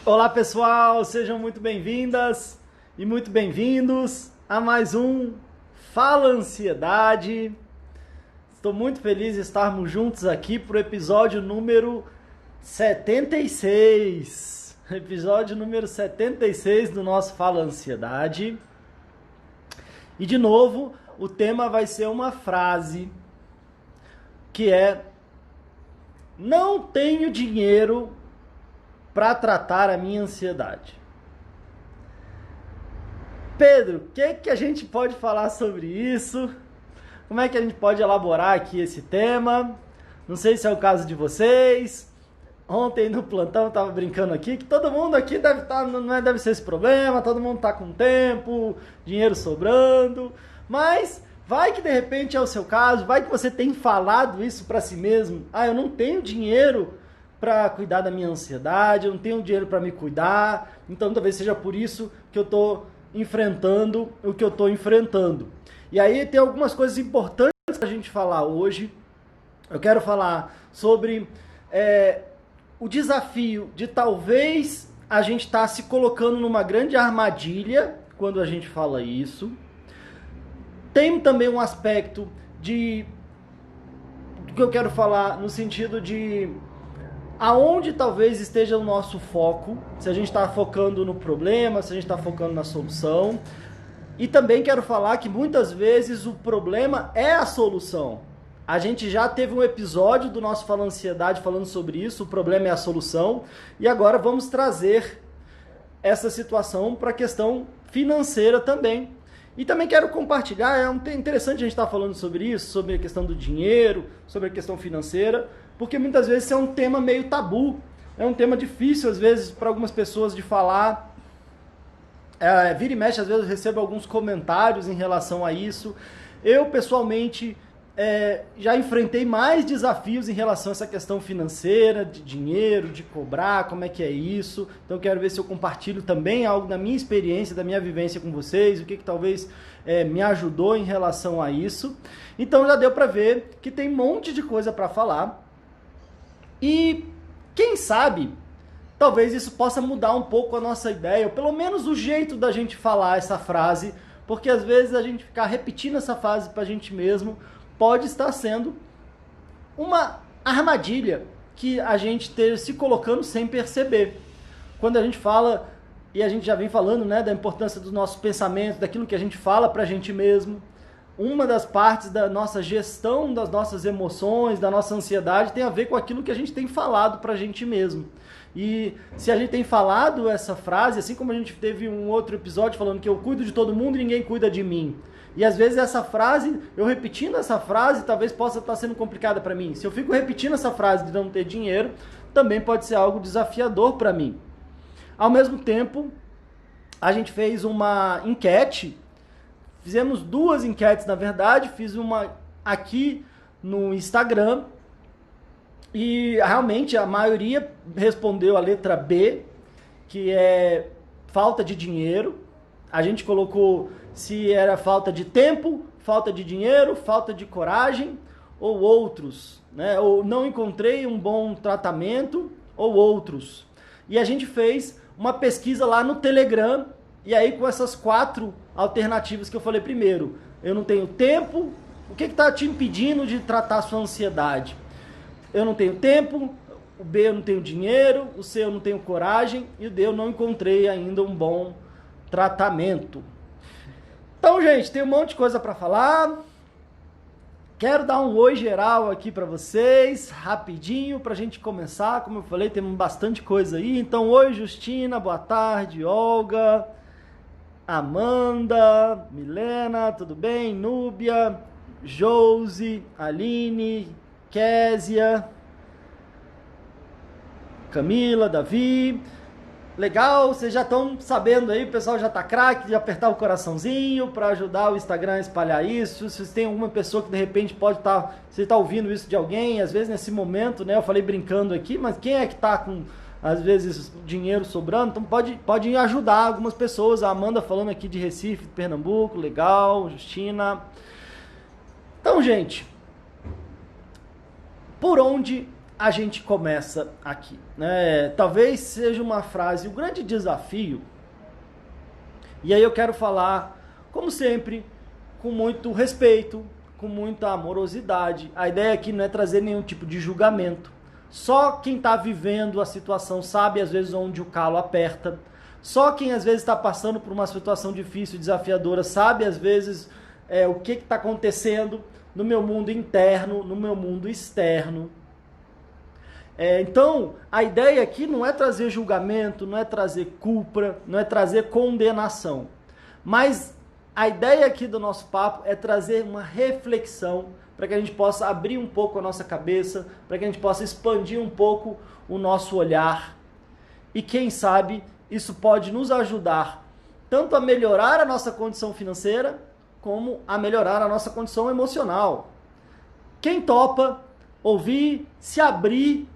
Olá pessoal, sejam muito bem-vindas e muito bem-vindos a mais um Fala Ansiedade. Estou muito feliz de estarmos juntos aqui para o episódio número 76. Episódio número 76 do nosso Fala Ansiedade. E de novo, o tema vai ser uma frase que é: não tenho dinheiro para tratar a minha ansiedade. Pedro, o que a gente pode falar sobre isso? Como é que a gente pode elaborar aqui esse tema? Não sei se é o caso de vocês. Ontem no plantão eu estava brincando aqui que todo mundo aqui deve ser esse problema, todo mundo está com tempo, dinheiro sobrando, mas vai que de repente é o seu caso, vai que você tem falado isso para si mesmo. Eu não tenho dinheiro para cuidar da minha ansiedade, eu não tenho dinheiro para me cuidar, então talvez seja por isso que eu estou enfrentando o que eu estou enfrentando. E aí tem algumas coisas importantes para a gente falar hoje. Eu quero falar sobre o desafio de talvez a gente estar se colocando numa grande armadilha quando a gente fala isso. Tem também um aspecto que eu quero falar no sentido de aonde talvez esteja o nosso foco, se a gente está focando no problema, se a gente está focando na solução. E também quero falar que muitas vezes o problema é a solução. A gente já teve um episódio do nosso Fala Ansiedade falando sobre isso, o problema é a solução. E agora vamos trazer essa situação para a questão financeira também. E também quero compartilhar, é interessante a gente estar falando sobre isso, sobre a questão do dinheiro, sobre a questão financeira, porque muitas vezes é um tema meio tabu, é um tema difícil às vezes para algumas pessoas de falar. Vira e mexe, às vezes eu recebo alguns comentários em relação a isso. Eu pessoalmente já enfrentei mais desafios em relação a essa questão financeira, de dinheiro, de cobrar, como é que é isso. Então eu quero ver se eu compartilho também algo da minha experiência, da minha vivência com vocês, o que talvez me ajudou em relação a isso. Então já deu para ver que tem um monte de coisa para falar. E quem sabe, talvez isso possa mudar um pouco a nossa ideia, ou pelo menos o jeito da gente falar essa frase, porque às vezes a gente ficar repetindo essa frase pra gente mesmo pode estar sendo uma armadilha que a gente esteja se colocando sem perceber. Quando a gente fala, e a gente já vem falando, da importância dos nossos pensamentos, daquilo que a gente fala pra gente mesmo, uma das partes da nossa gestão das nossas emoções, da nossa ansiedade, tem a ver com aquilo que a gente tem falado pra gente mesmo. E se a gente tem falado essa frase, assim como a gente teve um outro episódio falando que eu cuido de todo mundo e ninguém cuida de mim. E às vezes essa frase, eu repetindo essa frase, talvez possa estar sendo complicada para mim. Se eu fico repetindo essa frase de não ter dinheiro, também pode ser algo desafiador para mim. Ao mesmo tempo, a gente fez uma enquete. Fizemos duas enquetes, na verdade. Fiz uma aqui no Instagram e realmente a maioria respondeu a letra B, que é falta de dinheiro. A gente colocou se era falta de tempo, falta de dinheiro, falta de coragem ou outros, ou não encontrei um bom tratamento ou outros. E a gente fez uma pesquisa lá no Telegram. E aí com essas 4 alternativas que eu falei primeiro: eu não tenho tempo, o que está te impedindo de tratar a sua ansiedade? Eu não tenho tempo, o B eu não tenho dinheiro, o C eu não tenho coragem e o D eu não encontrei ainda um bom tratamento. Então, gente, tem um monte de coisa para falar. Quero dar um oi geral aqui para vocês, rapidinho, para a gente começar. Como eu falei, tem bastante coisa aí. Então, oi Justina, boa tarde, Olga, Amanda, Milena, tudo bem? Núbia, Josi, Aline, Késia, Camila, Davi. Legal, vocês já estão sabendo aí, o pessoal já tá craque de apertar o coraçãozinho para ajudar o Instagram a espalhar isso. Se vocês têm alguma pessoa que de repente pode estar, você está ouvindo isso de alguém, às vezes nesse momento, eu falei brincando aqui, mas quem é que tá com, às vezes, dinheiro sobrando? Então pode ajudar algumas pessoas. A Amanda falando aqui de Recife, de Pernambuco, legal, Justina. Então, gente, por onde a gente começa aqui, né? Talvez seja uma frase, o grande desafio, e aí eu quero falar, como sempre, com muito respeito, com muita amorosidade. A ideia aqui não é trazer nenhum tipo de julgamento. Só quem está vivendo a situação sabe, às vezes, onde o calo aperta. Só quem, às vezes, está passando por uma situação difícil, desafiadora, sabe, às vezes, o que está acontecendo no meu mundo interno, no meu mundo externo. Então, a ideia aqui não é trazer julgamento, não é trazer culpa, não é trazer condenação. Mas a ideia aqui do nosso papo é trazer uma reflexão para que a gente possa abrir um pouco a nossa cabeça, para que a gente possa expandir um pouco o nosso olhar. E quem sabe isso pode nos ajudar tanto a melhorar a nossa condição financeira, como a melhorar a nossa condição emocional. Quem topa ouvir, se abrir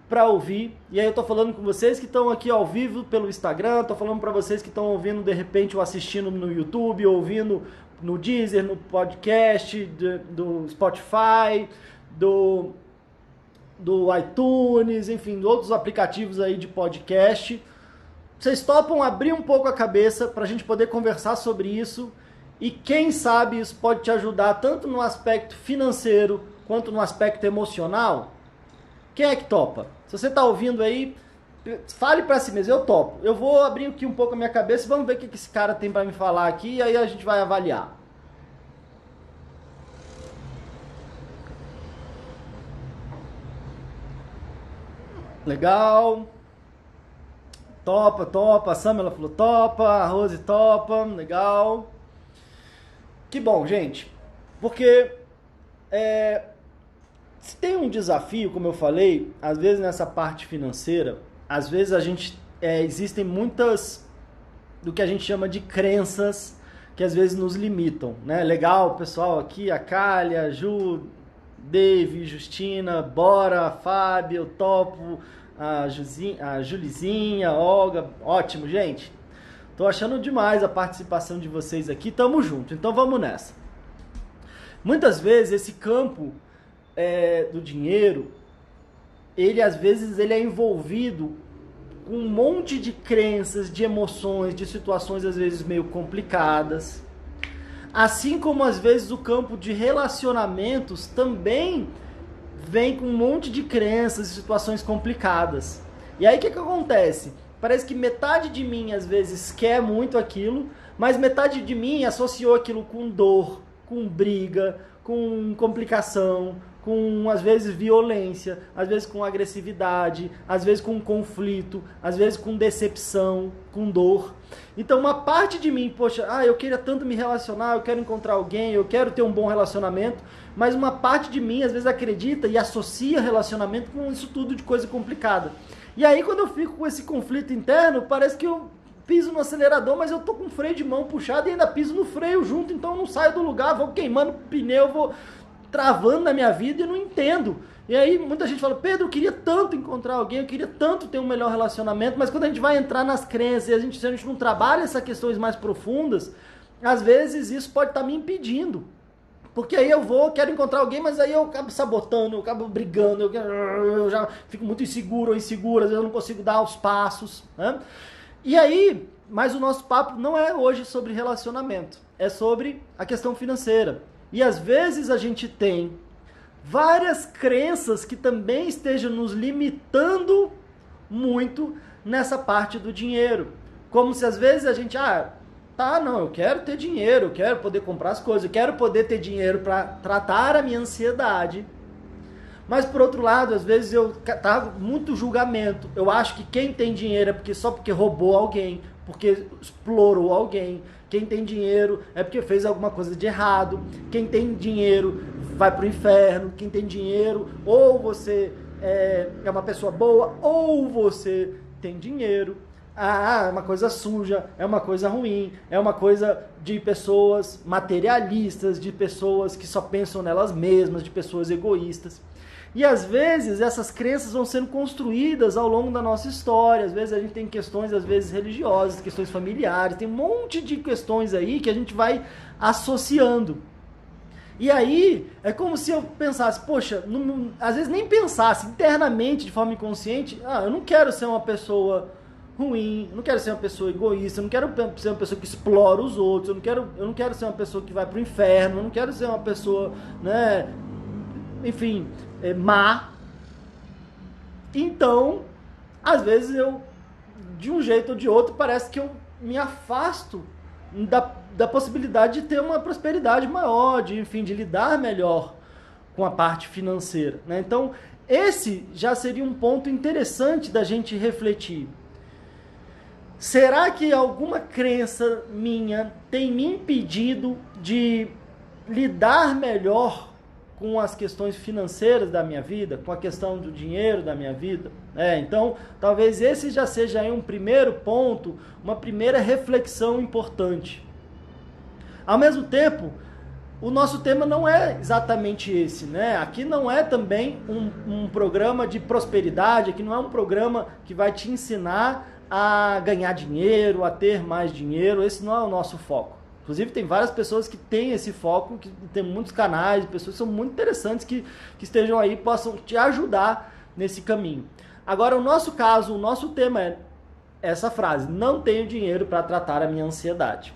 para ouvir, e aí eu tô falando com vocês que estão aqui ao vivo pelo Instagram, tô falando para vocês que estão ouvindo de repente ou assistindo no YouTube, ouvindo no Deezer, no podcast, do Spotify, do iTunes, enfim, outros aplicativos aí de podcast. Vocês topam abrir um pouco a cabeça para a gente poder conversar sobre isso, e quem sabe isso pode te ajudar tanto no aspecto financeiro quanto no aspecto emocional? Quem é que topa? Se você está ouvindo aí, fale para si mesmo, eu topo. Eu vou abrir aqui um pouco a minha cabeça e vamos ver o que esse cara tem para me falar aqui, e aí a gente vai avaliar. Legal. Topa. A Samela falou topa, a Rose topa, legal. Que bom, gente. Porque se tem um desafio, como eu falei, às vezes nessa parte financeira, às vezes existem muitas do que a gente chama de crenças que às vezes nos limitam, né? Legal, pessoal aqui, a Cália, a Ju, Dave, Justina, Bora, Fábio, Topo, a Julizinha, a Olga, ótimo, gente. Tô achando demais a participação de vocês aqui, tamo junto, então vamos nessa. Muitas vezes esse campo do dinheiro, ele às vezes ele é envolvido com um monte de crenças, de emoções, de situações às vezes meio complicadas. Assim como às vezes o campo de relacionamentos também vem com um monte de crenças e situações complicadas. E aí o que acontece? Parece que metade de mim às vezes quer muito aquilo, mas metade de mim associou aquilo com dor, com briga, com complicação, com às vezes violência, às vezes com agressividade, às vezes com conflito, às vezes com decepção, com dor. Então uma parte de mim, poxa, eu queria tanto me relacionar, eu quero encontrar alguém, eu quero ter um bom relacionamento, mas uma parte de mim às vezes acredita e associa relacionamento com isso tudo de coisa complicada. E aí quando eu fico com esse conflito interno, parece que eu piso no acelerador, mas eu tô com o freio de mão puxado e ainda piso no freio junto, então eu não saio do lugar, vou queimando pneu, vou travando na minha vida e não entendo. E aí muita gente fala, Pedro, eu queria tanto encontrar alguém, eu queria tanto ter um melhor relacionamento, mas quando a gente vai entrar nas crenças e se a gente não trabalha essas questões mais profundas, às vezes isso pode estar me impedindo. Porque aí quero encontrar alguém, mas aí eu acabo sabotando, eu acabo brigando, eu já fico muito inseguro ou insegura, às vezes eu não consigo dar os passos, né? E aí, mas o nosso papo não é hoje sobre relacionamento, é sobre a questão financeira. E às vezes a gente tem várias crenças que também estejam nos limitando muito nessa parte do dinheiro. Como se às vezes a gente, eu quero ter dinheiro, eu quero poder comprar as coisas, eu quero poder ter dinheiro para tratar a minha ansiedade. Mas por outro lado, às vezes eu tava muito julgamento. Eu acho que quem tem dinheiro é só porque roubou alguém, porque explorou alguém. Quem tem dinheiro é porque fez alguma coisa de errado. Quem tem dinheiro vai pro inferno. Quem tem dinheiro, ou você é uma pessoa boa, ou você tem dinheiro. É uma coisa suja, é uma coisa ruim, é uma coisa de pessoas materialistas, de pessoas que só pensam nelas mesmas, de pessoas egoístas. E às vezes essas crenças vão sendo construídas ao longo da nossa história. Às vezes a gente tem questões, às vezes religiosas, questões familiares, tem um monte de questões aí que a gente vai associando. E aí, é como se eu pensasse, poxa, às vezes nem pensasse internamente, de forma inconsciente, eu não quero ser uma pessoa ruim, eu não quero ser uma pessoa egoísta, eu não quero ser uma pessoa que explora os outros, eu não quero ser uma pessoa que vai pro inferno, eu não quero ser uma pessoa, né, enfim, má. Então, às vezes de um jeito ou de outro, parece que eu me afasto da possibilidade de ter uma prosperidade maior, de lidar melhor com a parte financeira, né? Então, esse já seria um ponto interessante da gente refletir. Será que alguma crença minha tem me impedido de lidar melhor com as questões financeiras da minha vida, com a questão do dinheiro da minha vida? Então, talvez esse já seja aí um primeiro ponto, uma primeira reflexão importante. Ao mesmo tempo, o nosso tema não é exatamente esse, né? Aqui não é também um programa de prosperidade, aqui não é um programa que vai te ensinar a ganhar dinheiro, a ter mais dinheiro. Esse não é o nosso foco. Inclusive, tem várias pessoas que têm esse foco, que tem muitos canais, pessoas que são muito interessantes, que estejam aí, possam te ajudar nesse caminho. Agora, o nosso caso, o nosso tema é essa frase: não tenho dinheiro para tratar a minha ansiedade.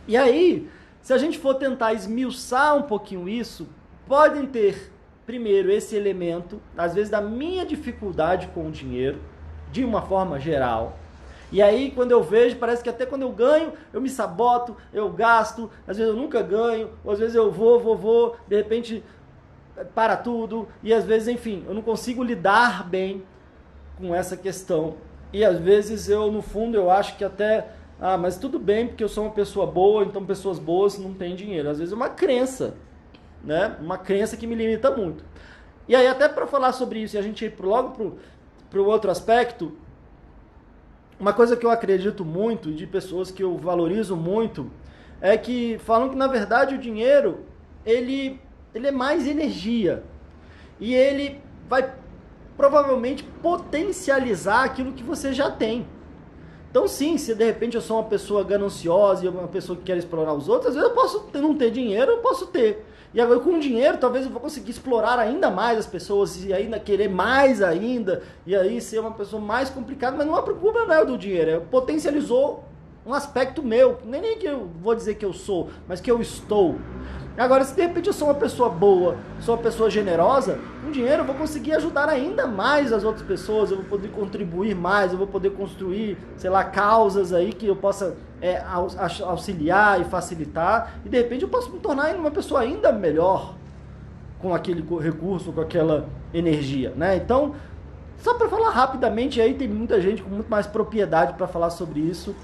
E aí, se a gente for tentar esmiuçar um pouquinho isso, podem ter, primeiro, esse elemento, às vezes, da minha dificuldade com o dinheiro, de uma forma geral. E aí, quando eu vejo, parece que até quando eu ganho, eu me saboto, eu gasto, às vezes eu nunca ganho, ou às vezes eu vou, de repente para tudo, e às vezes, enfim, eu não consigo lidar bem com essa questão. E às vezes eu, no fundo, eu acho que até, mas tudo bem, porque eu sou uma pessoa boa, então pessoas boas não têm dinheiro. Às vezes é uma crença, né? Uma crença que me limita muito. E aí, até para falar sobre isso, e a gente ir logo para o outro aspecto, uma coisa que eu acredito muito, de pessoas que eu valorizo muito, é que falam que, na verdade, o dinheiro, ele é mais energia. E ele vai provavelmente potencializar aquilo que você já tem. Então, sim, se de repente eu sou uma pessoa gananciosa e uma pessoa que quer explorar os outros, às vezes eu posso não ter dinheiro, eu posso ter. E agora, com dinheiro, talvez eu vou conseguir explorar ainda mais as pessoas e ainda querer mais ainda, e aí ser uma pessoa mais complicada, mas não é culpa não é do dinheiro, potencializou um aspecto meu, nem que eu vou dizer que eu sou, mas que eu estou. Agora, se de repente eu sou uma pessoa boa, sou uma pessoa generosa, com dinheiro eu vou conseguir ajudar ainda mais as outras pessoas, eu vou poder contribuir mais, eu vou poder construir, sei lá, causas aí que eu possa auxiliar e facilitar, e de repente eu posso me tornar uma pessoa ainda melhor com aquele recurso, com aquela energia, né? Então, só para falar rapidamente, aí tem muita gente com muito mais propriedade para falar sobre isso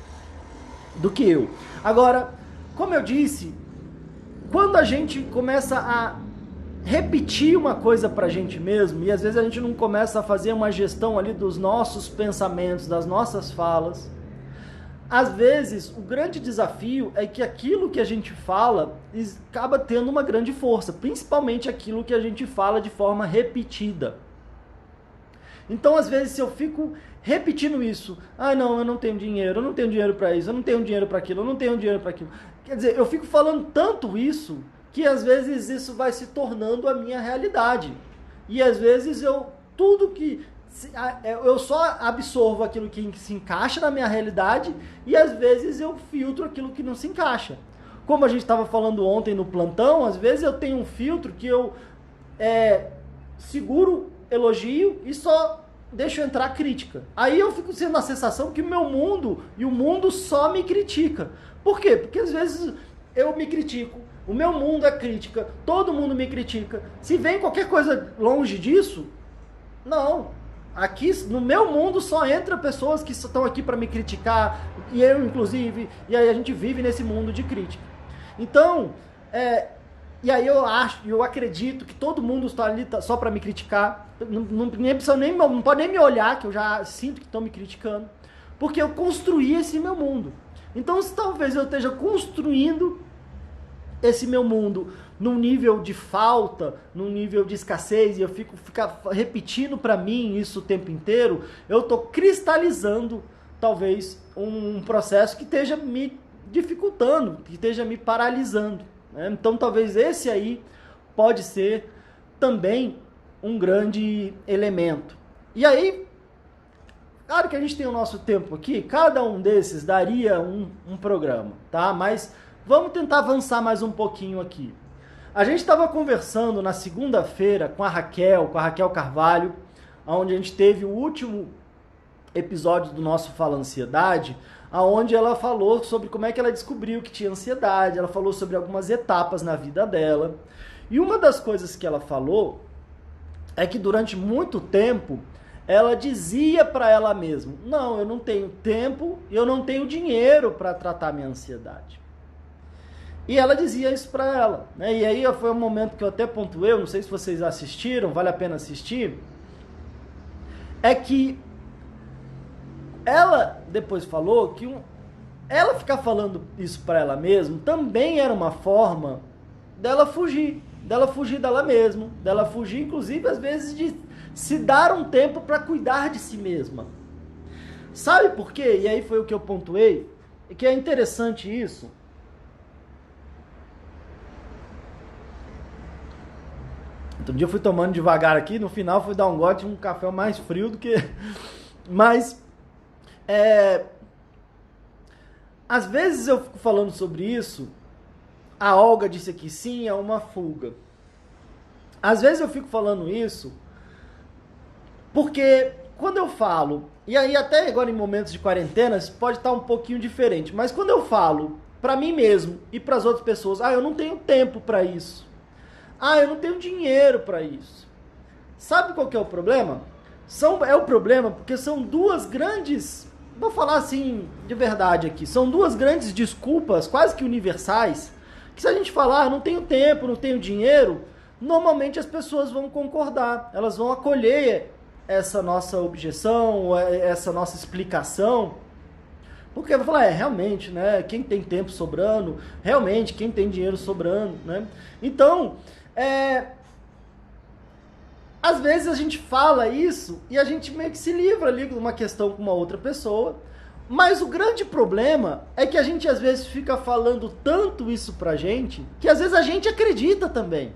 do que eu. Agora, como eu disse, quando a gente começa a repetir uma coisa pra gente mesmo, e às vezes a gente não começa a fazer uma gestão ali dos nossos pensamentos, das nossas falas, às vezes o grande desafio é que aquilo que a gente fala acaba tendo uma grande força, principalmente aquilo que a gente fala de forma repetida. Então, às vezes, se eu fico repetindo isso, não, eu não tenho dinheiro para isso, eu não tenho dinheiro para aquilo, eu não tenho dinheiro para aquilo. Quer dizer, eu fico falando tanto isso, que às vezes isso vai se tornando a minha realidade. E às vezes eu só absorvo aquilo que se encaixa na minha realidade, e às vezes eu filtro aquilo que não se encaixa. Como a gente estava falando ontem no plantão, às vezes eu tenho um filtro que eu seguro elogio e só deixo entrar crítica. Aí eu fico sendo a sensação que o meu mundo e o mundo só me critica. Por quê? Porque às vezes eu me critico, o meu mundo é crítica, todo mundo me critica. Se vem qualquer coisa longe disso, não. Aqui no meu mundo só entra pessoas que estão aqui para me criticar, e eu inclusive, e aí a gente vive nesse mundo de crítica. Então, e aí eu acredito que todo mundo está ali só para me criticar. Não pode nem me olhar, que eu já sinto que estão me criticando, porque eu construí esse meu mundo. Então, se talvez eu esteja construindo esse meu mundo num nível de falta, num nível de escassez, e eu ficar repetindo para mim isso o tempo inteiro, eu estou cristalizando talvez um processo que esteja me dificultando, que esteja me paralisando. né? Então talvez esse aí pode ser também um grande elemento. E aí, claro que a gente tem o nosso tempo aqui, cada um desses daria um programa, tá? Mas vamos tentar avançar mais um pouquinho aqui. A gente estava conversando na segunda-feira com a Raquel Carvalho, onde a gente teve o último episódio do nosso Fala Ansiedade, onde ela falou sobre como é que ela descobriu que tinha ansiedade, ela falou sobre algumas etapas na vida dela. E uma das coisas que ela falou é que durante muito tempo ela dizia para ela mesma: não, eu não tenho tempo e eu não tenho dinheiro para tratar minha ansiedade. E ela dizia isso para ela, né? E aí foi um momento que eu até pontuei, não sei se vocês assistiram, vale a pena assistir, é que ela depois falou que ela ficar falando isso para ela mesma também era uma forma dela fugir dela mesma, dela fugir inclusive às vezes de se dar um tempo para cuidar de si mesma. Sabe por quê? E aí foi o que eu pontuei, que é interessante isso. Outro dia eu fui tomando devagar aqui, no final fui dar um gote de um café mais frio do que... Mas, às vezes eu fico falando sobre isso, a Olga disse aqui, sim, é uma fuga. Às vezes eu fico falando isso porque quando eu falo, e aí até agora em momentos de quarentena pode estar um pouquinho diferente, mas quando eu falo para mim mesmo e para as outras pessoas, eu não tenho tempo para isso. Eu não tenho dinheiro para isso. Sabe qual que é o problema? É o problema porque são duas grandes, vou falar assim de verdade aqui, são duas grandes desculpas quase que universais, que se a gente falar, não tenho tempo, não tenho dinheiro, normalmente as pessoas vão concordar, elas vão acolher essa nossa objeção, essa nossa explicação, porque vai falar, realmente, né, quem tem tempo sobrando, realmente, quem tem dinheiro sobrando, né? Então, às vezes a gente fala isso e a gente meio que se livra ali de uma questão com uma outra pessoa, mas o grande problema é que a gente às vezes fica falando tanto isso pra gente, que às vezes a gente acredita também.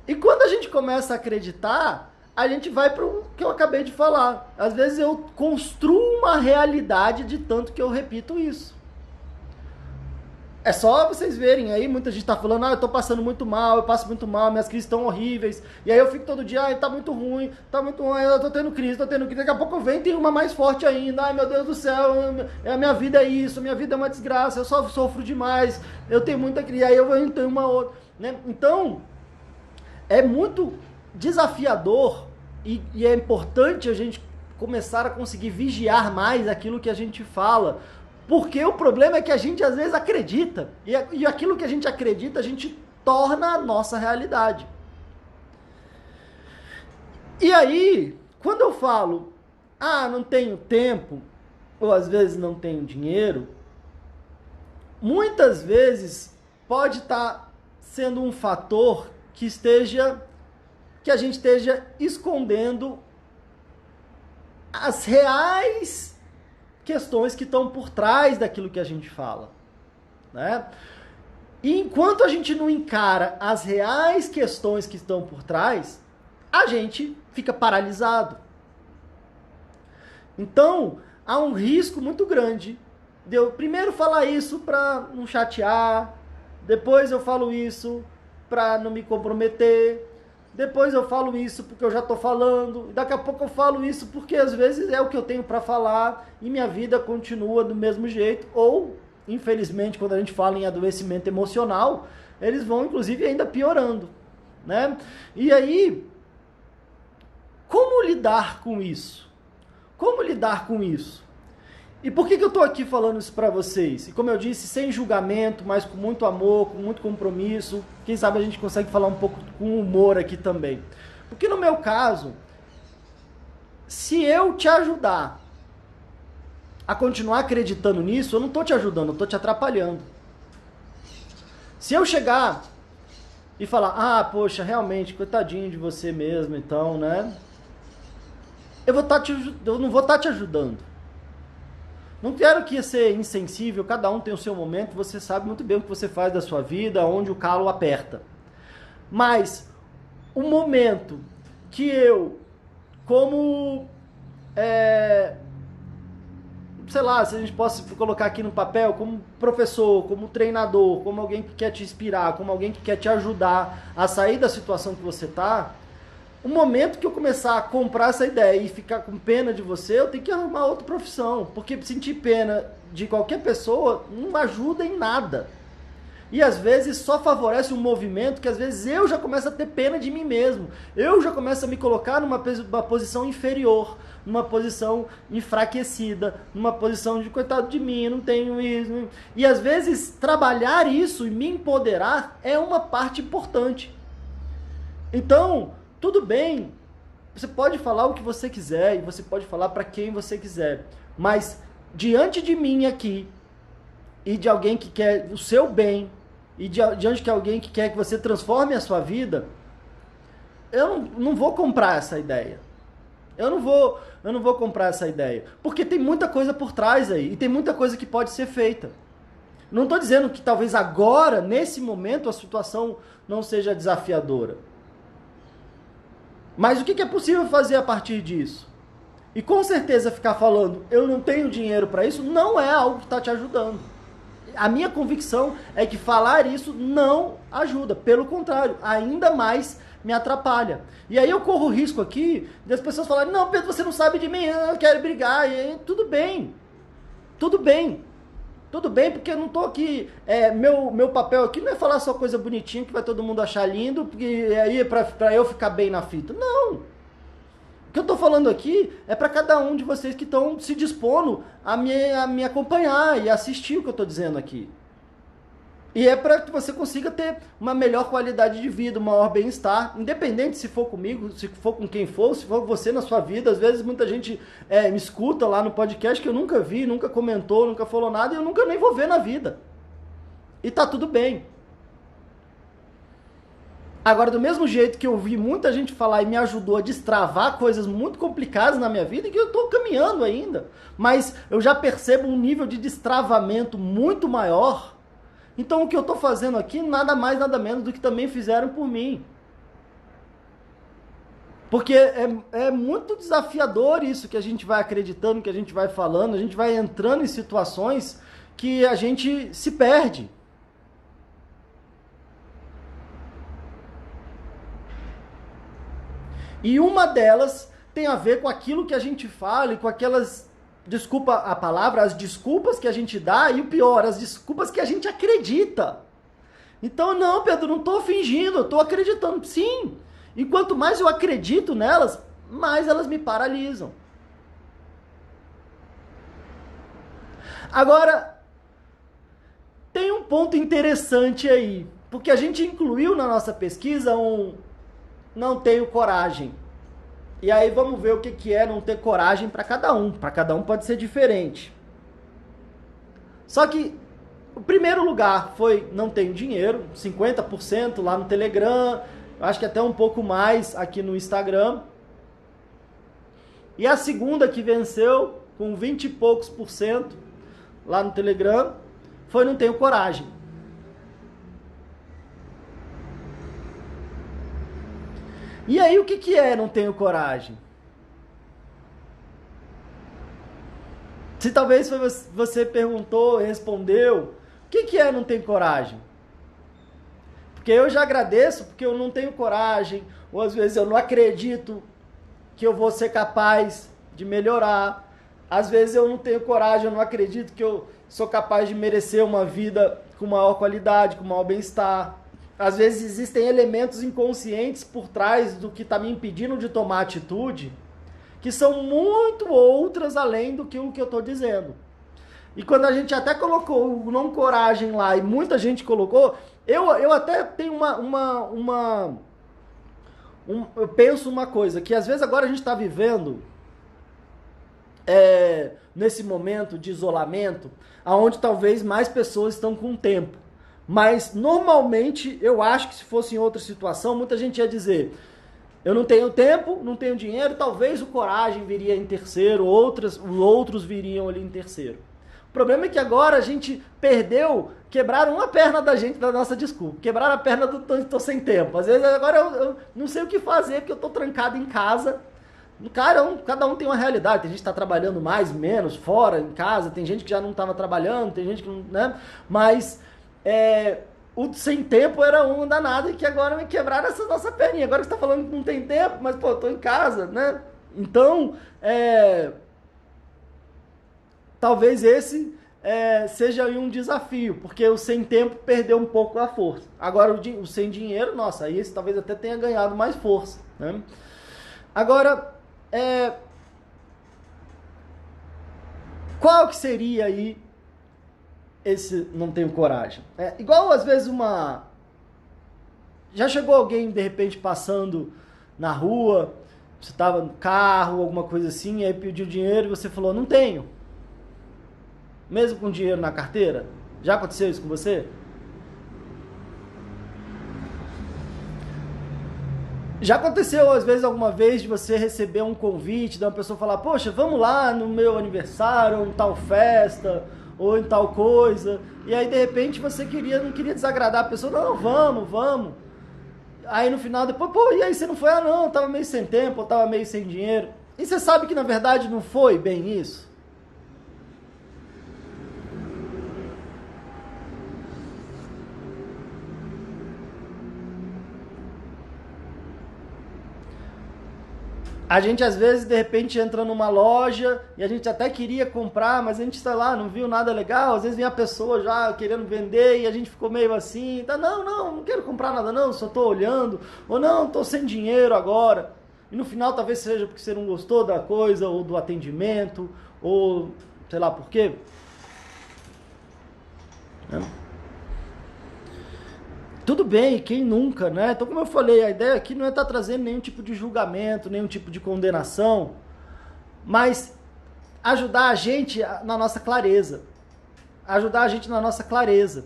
E quando a gente começa a acreditar, a gente vai para o que eu acabei de falar. Às vezes eu construo uma realidade de tanto que eu repito isso. É só vocês verem aí, muita gente tá falando, eu tô passando muito mal, eu passo muito mal, minhas crises estão horríveis. E aí eu fico todo dia, tá muito ruim, eu tô tendo crise. Daqui a pouco eu venho e tem uma mais forte ainda. Ai, meu Deus do céu, a minha vida é isso, minha vida é uma desgraça, eu só sofro demais, eu tenho muita crise, aí eu vou ter uma outra, né? Então, é muito desafiador e é importante a gente começar a conseguir vigiar mais aquilo que a gente fala, porque o problema é que a gente às vezes acredita, e aquilo que a gente acredita a gente torna a nossa realidade. E aí, quando eu falo, não tenho tempo, ou às vezes não tenho dinheiro, muitas vezes pode estar sendo um fator que a gente esteja escondendo as reais questões que estão por trás daquilo que a gente fala, né? E enquanto a gente não encara as reais questões que estão por trás, a gente fica paralisado. Então, há um risco muito grande de eu primeiro falar isso para não chatear, depois eu falo isso para não me comprometer, depois eu falo isso porque eu já estou falando, e daqui a pouco eu falo isso porque às vezes é o que eu tenho para falar e minha vida continua do mesmo jeito, ou, infelizmente, quando a gente fala em adoecimento emocional, eles vão, inclusive, ainda piorando, né? E aí, como lidar com isso? Como lidar com isso? E por que eu estou aqui falando isso para vocês? E como eu disse, sem julgamento, mas com muito amor, com muito compromisso. Quem sabe a gente consegue falar um pouco com humor aqui também. Porque no meu caso, se eu te ajudar a continuar acreditando nisso, eu não estou te ajudando, eu estou te atrapalhando. Se eu chegar e falar, poxa, realmente, coitadinho de você mesmo, então, né? Eu não vou estar te ajudando. Não quero que ser insensível, cada um tem o seu momento, você sabe muito bem o que você faz da sua vida, onde o calo aperta. Mas o momento que eu, como, sei lá, se a gente possa colocar aqui no papel, como professor, como treinador, como alguém que quer te inspirar, como alguém que quer te ajudar a sair da situação que você está, o momento que eu começar a comprar essa ideia e ficar com pena de você, eu tenho que arrumar outra profissão. Porque sentir pena de qualquer pessoa não ajuda em nada. E às vezes só favorece um movimento que às vezes eu já começo a ter pena de mim mesmo. Eu já começo a me colocar numa posição inferior, numa posição enfraquecida, numa posição de coitado de mim, não tenho isso. E às vezes trabalhar isso e me empoderar é uma parte importante. Então, tudo bem, você pode falar o que você quiser e você pode falar para quem você quiser, mas diante de mim aqui e de alguém que quer o seu bem e diante de alguém que quer que você transforme a sua vida, eu não vou comprar essa ideia. Eu não vou comprar essa ideia, porque tem muita coisa por trás aí e tem muita coisa que pode ser feita. Não estou dizendo que talvez agora, nesse momento, a situação não seja desafiadora. Mas o que é possível fazer a partir disso? E com certeza ficar falando, eu não tenho dinheiro para isso, não é algo que está te ajudando. A minha convicção é que falar isso não ajuda. Pelo contrário, ainda mais me atrapalha. E aí eu corro o risco aqui das pessoas falarem, não, Pedro, você não sabe de mim, eu quero brigar. E aí, tudo bem. Tudo bem. Tudo bem, porque eu não tô aqui, meu papel aqui não é falar só coisa bonitinha que vai todo mundo achar lindo, porque aí é pra eu ficar bem na fita. Não! O que eu tô falando aqui é para cada um de vocês que estão se dispondo a me acompanhar e assistir o que eu tô dizendo aqui. E é para que você consiga ter uma melhor qualidade de vida, um maior bem-estar, independente se for comigo, se for com quem for, se for você na sua vida. Às vezes muita gente me escuta lá no podcast que eu nunca vi, nunca comentou, nunca falou nada e eu nunca nem vou ver na vida. E tá tudo bem. Agora, do mesmo jeito que eu vi muita gente falar e me ajudou a destravar coisas muito complicadas na minha vida, que eu tô caminhando ainda, mas eu já percebo um nível de destravamento muito maior. Então o que eu estou fazendo aqui, nada mais, nada menos do que também fizeram por mim. Porque é muito desafiador isso que a gente vai acreditando, que a gente vai falando, a gente vai entrando em situações que a gente se perde. E uma delas tem a ver com aquilo que a gente fala e com aquelas... Desculpa a palavra, as desculpas que a gente dá e o pior, as desculpas que a gente acredita. Então, não, Pedro, não estou fingindo, eu estou acreditando. Sim, e quanto mais eu acredito nelas, mais elas me paralisam. Agora, tem um ponto interessante aí, porque a gente incluiu na nossa pesquisa não tenho coragem. E aí vamos ver o que é não ter coragem para cada um. Para cada um pode ser diferente. Só que o primeiro lugar foi não tenho dinheiro, 50% lá no Telegram, acho que até um pouco mais aqui no Instagram. E a segunda que venceu com 20 e poucos por cento lá no Telegram foi não tenho coragem. E aí o que é não tenho coragem? Se talvez você perguntou, respondeu, o que é não tenho coragem? Porque eu já agradeço porque eu não tenho coragem, ou às vezes eu não acredito que eu vou ser capaz de melhorar. Às vezes eu não tenho coragem, eu não acredito que eu sou capaz de merecer uma vida com maior qualidade, com maior bem-estar. Às vezes existem elementos inconscientes por trás do que está me impedindo de tomar atitude, que são muito outras além do que o que eu estou dizendo. E quando a gente até colocou o não coragem lá, e muita gente colocou, eu até tenho eu penso uma coisa, que às vezes agora a gente está vivendo nesse momento de isolamento, onde talvez mais pessoas estão com tempo. Mas, normalmente, eu acho que se fosse em outra situação, muita gente ia dizer, eu não tenho tempo, não tenho dinheiro, talvez o coragem viria em terceiro, os outros viriam ali em terceiro. O problema é que agora a gente perdeu, quebraram uma perna da gente, da nossa desculpa. Quebraram a perna do tô sem tempo. Às vezes agora eu não sei o que fazer, porque eu tô trancado em casa. Cada um tem uma realidade. Tem gente que está trabalhando mais, menos, fora, em casa. Tem gente que já não estava trabalhando, tem gente que não, né? Mas o sem tempo era um danado e que agora me quebraram essa nossa perninha. Agora você está falando que não tem tempo, mas pô, tô em casa, né? Então, talvez esse seja aí um desafio, porque o sem tempo perdeu um pouco a força. Agora o sem dinheiro, nossa, aí esse talvez até tenha ganhado mais força, né? Agora, qual que seria aí esse não tenho coragem? Igual às vezes já chegou alguém de repente passando na rua, você estava no carro, alguma coisa assim, aí pediu dinheiro e você falou, não tenho. Mesmo com dinheiro na carteira? Já aconteceu isso com você? Já aconteceu, às vezes, alguma vez, de você receber um convite, de uma pessoa falar, poxa, vamos lá no meu aniversário, ou em tal festa, ou em tal coisa, e aí, de repente, você não queria desagradar a pessoa, não, vamos. Aí, no final, depois, pô, e aí, você não foi? Ah, não, eu tava meio sem tempo, eu tava meio sem dinheiro. E você sabe que, na verdade, não foi bem isso? A gente às vezes de repente entra numa loja e a gente até queria comprar, mas a gente está lá, não viu nada legal. Às vezes vem a pessoa já querendo vender e a gente ficou meio assim, tá, não quero comprar nada não, só estou olhando, ou não, estou sem dinheiro agora. E no final talvez seja porque você não gostou da coisa, ou do atendimento, ou sei lá por quê. Tudo bem, quem nunca, né? Então, como eu falei, a ideia aqui não é estar trazendo nenhum tipo de julgamento, nenhum tipo de condenação, mas ajudar a gente na nossa clareza. Ajudar a gente na nossa clareza.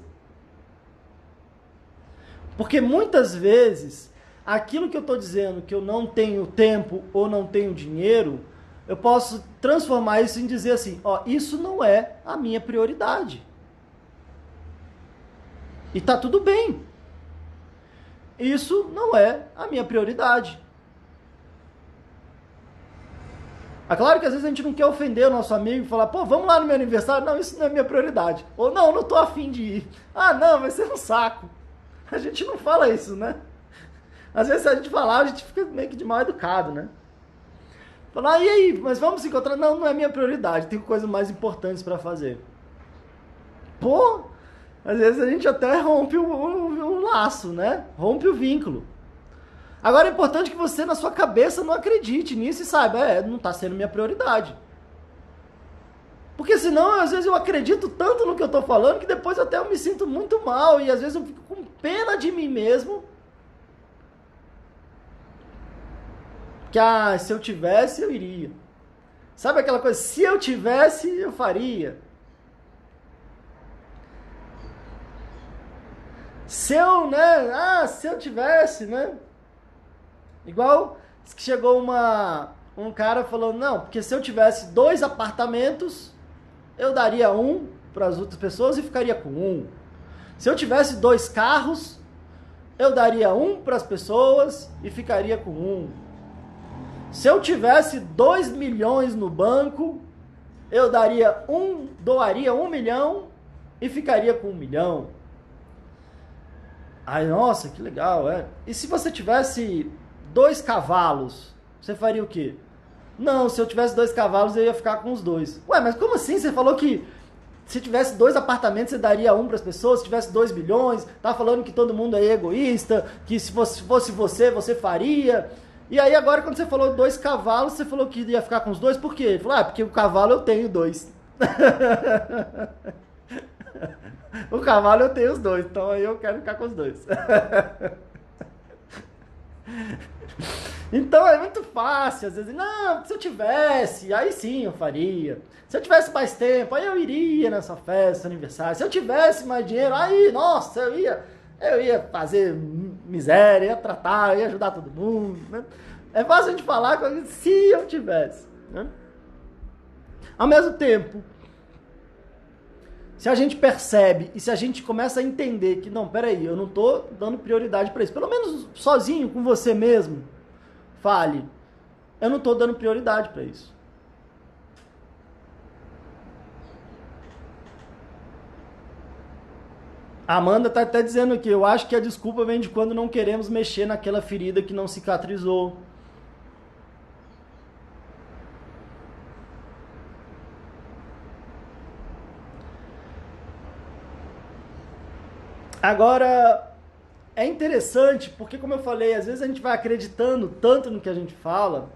Porque muitas vezes, aquilo que eu estou dizendo, que eu não tenho tempo ou não tenho dinheiro, eu posso transformar isso em dizer assim, ó, isso não é a minha prioridade. E tá tudo bem. Isso não é a minha prioridade. É claro que às vezes a gente não quer ofender o nosso amigo e falar, pô, vamos lá no meu aniversário. Não, isso não é minha prioridade. Ou não tô afim de ir. Ah, não, vai ser um saco. A gente não fala isso, né? Às vezes se a gente falar, a gente fica meio que de mal educado, né? Falar, e aí, mas vamos se encontrar? Não, não é minha prioridade. Tem coisas mais importantes para fazer. Pô, às vezes a gente até rompe o laço, né? Rompe o vínculo. Agora é importante que você, na sua cabeça, não acredite nisso e saiba, não está sendo minha prioridade. Porque senão, às vezes eu acredito tanto no que eu estou falando que depois até eu me sinto muito mal e às vezes eu fico com pena de mim mesmo. Que, se eu tivesse, eu iria. Sabe aquela coisa, se eu tivesse, eu faria. Se eu, né? Se eu tivesse, né? Igual que chegou um cara falando, não, porque se eu tivesse 2 apartamentos, eu daria um para as outras pessoas e ficaria com um. Se eu tivesse 2 carros, eu daria um para as pessoas e ficaria com um. Se eu tivesse 2 milhões no banco, eu doaria 1 milhão e ficaria com 1 milhão. Ai, nossa, que legal, E se você tivesse 2 cavalos, você faria o quê? Não, se eu tivesse 2 cavalos, eu ia ficar com os 2. Ué, mas como assim? Você falou que se tivesse 2 apartamentos, você daria um para as pessoas, se tivesse 2 bilhões, tá falando que todo mundo é egoísta, que se fosse você faria. E aí agora, quando você falou 2 cavalos, você falou que ia ficar com os 2, por quê? Ele falou, porque o cavalo eu tenho 2. O cavalo eu tenho os 2, então aí eu quero ficar com os 2. Então é muito fácil, às vezes, não, se eu tivesse, aí sim eu faria. Se eu tivesse mais tempo, aí eu iria nessa festa, aniversário. Se eu tivesse mais dinheiro, aí, nossa, eu ia fazer miséria, ia tratar, ia ajudar todo mundo, né? É fácil a gente falar se eu tivesse, né? Ao mesmo tempo, Se a gente percebe e se a gente começa a entender que, não, peraí, eu não estou dando prioridade para isso, pelo menos sozinho, com você mesmo, fale, eu não estou dando prioridade para isso. A Amanda tá até dizendo aqui, eu acho que a desculpa vem de quando não queremos mexer naquela ferida que não cicatrizou. Agora, é interessante, porque como eu falei, às vezes a gente vai acreditando tanto no que a gente fala,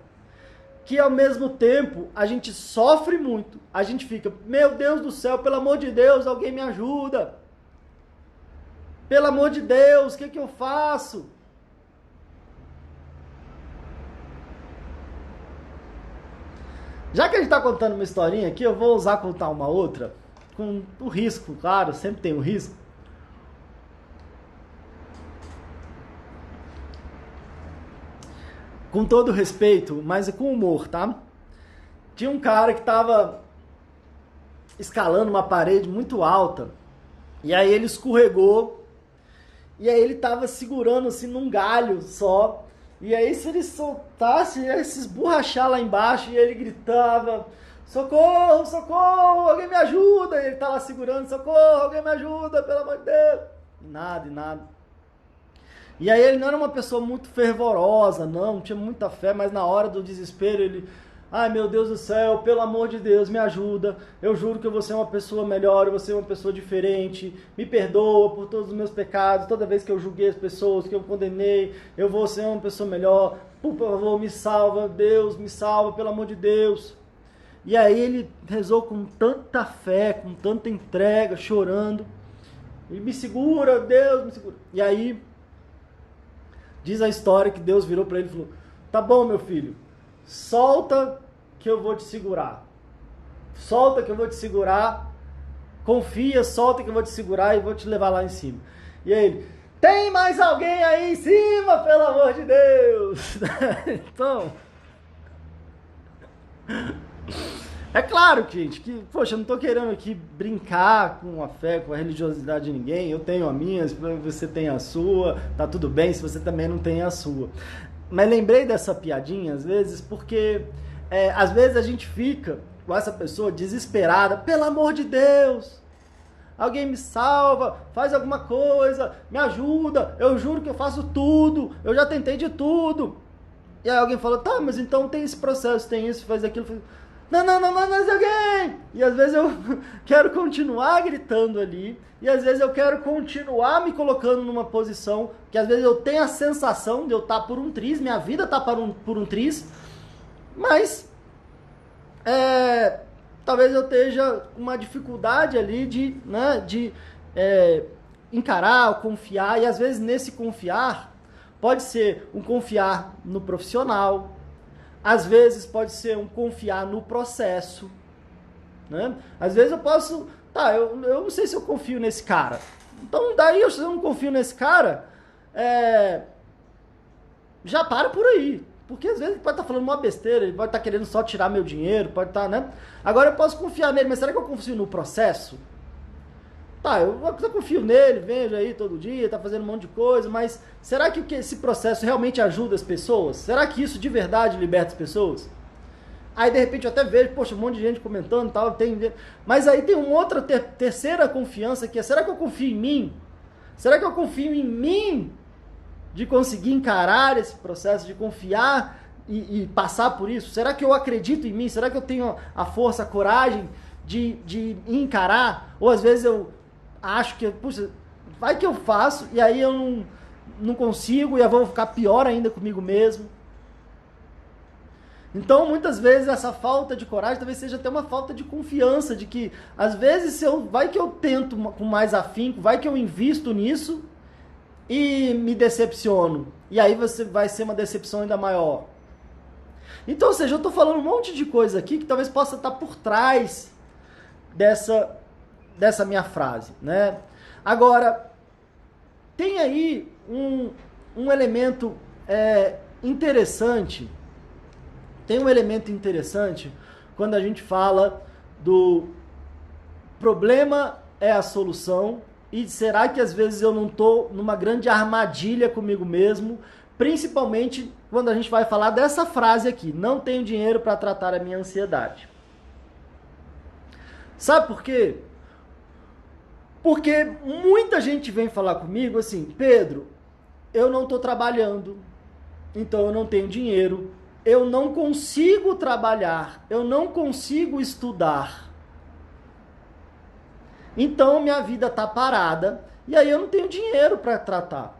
que ao mesmo tempo a gente sofre muito. A gente fica, meu Deus do céu, pelo amor de Deus, alguém me ajuda. Pelo amor de Deus, o que eu faço? Já que a gente está contando uma historinha aqui, eu vou usar contar uma outra, com o risco, claro, sempre tem o risco. Com todo respeito, mas com humor, tá? Tinha um cara que estava escalando uma parede muito alta, e aí ele escorregou, e aí ele estava segurando assim num galho só, e aí se ele soltasse, ia se esborrachar lá embaixo, e ele gritava, socorro, socorro, alguém me ajuda, e ele tá lá segurando, socorro, alguém me ajuda, pelo amor de Deus, e nada. E aí ele não era uma pessoa muito fervorosa, não tinha muita fé, mas na hora do desespero ele, ai meu Deus do céu, pelo amor de Deus, me ajuda, eu juro que eu vou ser uma pessoa melhor, eu vou ser uma pessoa diferente, me perdoa por todos os meus pecados, toda vez que eu julguei as pessoas, que eu condenei, eu vou ser uma pessoa melhor, por favor, me salva, Deus, me salva, pelo amor de Deus. E aí ele rezou com tanta fé, com tanta entrega, chorando, e me segura, Deus, me segura. E aí diz a história que Deus virou para ele e falou, tá bom, meu filho, solta que eu vou te segurar. Solta que eu vou te segurar. Confia, solta que eu vou te segurar e vou te levar lá em cima. E aí ele, tem mais alguém aí em cima, pelo amor de Deus? Então, é claro, gente, que, poxa, eu não tô querendo aqui brincar com a fé, com a religiosidade de ninguém. Eu tenho a minha, se você tem a sua, tá tudo bem se você também não tem a sua. Mas lembrei dessa piadinha, às vezes, porque às vezes a gente fica com essa pessoa desesperada, pelo amor de Deus, alguém me salva, faz alguma coisa, me ajuda, eu juro que eu faço tudo, eu já tentei de tudo. E aí alguém fala, tá, mas então tem esse processo, tem isso, faz aquilo, não, mais alguém! E às vezes eu quero continuar gritando ali, e às vezes eu quero continuar me colocando numa posição que às vezes eu tenho a sensação de eu estar por um triz, minha vida está por um triz, mas talvez eu esteja com uma dificuldade ali de encarar, confiar, e às vezes nesse confiar, pode ser um confiar no profissional, às vezes pode ser um confiar no processo, né? Às vezes eu posso, eu não sei se eu confio nesse cara, então daí se eu não confio nesse cara, já para por aí, porque às vezes ele pode estar falando uma besteira, ele pode estar querendo só tirar meu dinheiro, pode estar, né? Agora eu posso confiar nele, mas será que eu confio no processo? Eu confio nele, vejo aí todo dia, tá fazendo um monte de coisa, mas será que esse processo realmente ajuda as pessoas? Será que isso de verdade liberta as pessoas? Aí de repente eu até vejo, poxa, um monte de gente comentando, tal, mas aí tem uma outra terceira confiança que é, será que eu confio em mim? Será que eu confio em mim de conseguir encarar esse processo, de confiar e passar por isso? Será que eu acredito em mim? Será que eu tenho a força, a coragem de encarar? Ou às vezes eu acho que, puxa, vai que eu faço e aí eu não consigo e eu vou ficar pior ainda comigo mesmo. Então, muitas vezes, essa falta de coragem talvez seja até uma falta de confiança, de que, às vezes, vai que eu tento com mais afinco, vai que eu invisto nisso e me decepciono. E aí vai ser uma decepção ainda maior. Então, ou seja, eu estou falando um monte de coisa aqui que talvez possa estar por trás dessa minha frase, né? Agora, tem aí um elemento interessante. Tem um elemento interessante quando a gente fala do problema é a solução? E será que às vezes eu não estou numa grande armadilha comigo mesmo? Principalmente quando a gente vai falar dessa frase aqui: não tenho dinheiro para tratar a minha ansiedade. Sabe por quê? Porque muita gente vem falar comigo assim: Pedro, eu não estou trabalhando, então eu não tenho dinheiro, eu não consigo trabalhar, eu não consigo estudar. Então minha vida está parada e aí eu não tenho dinheiro para tratar.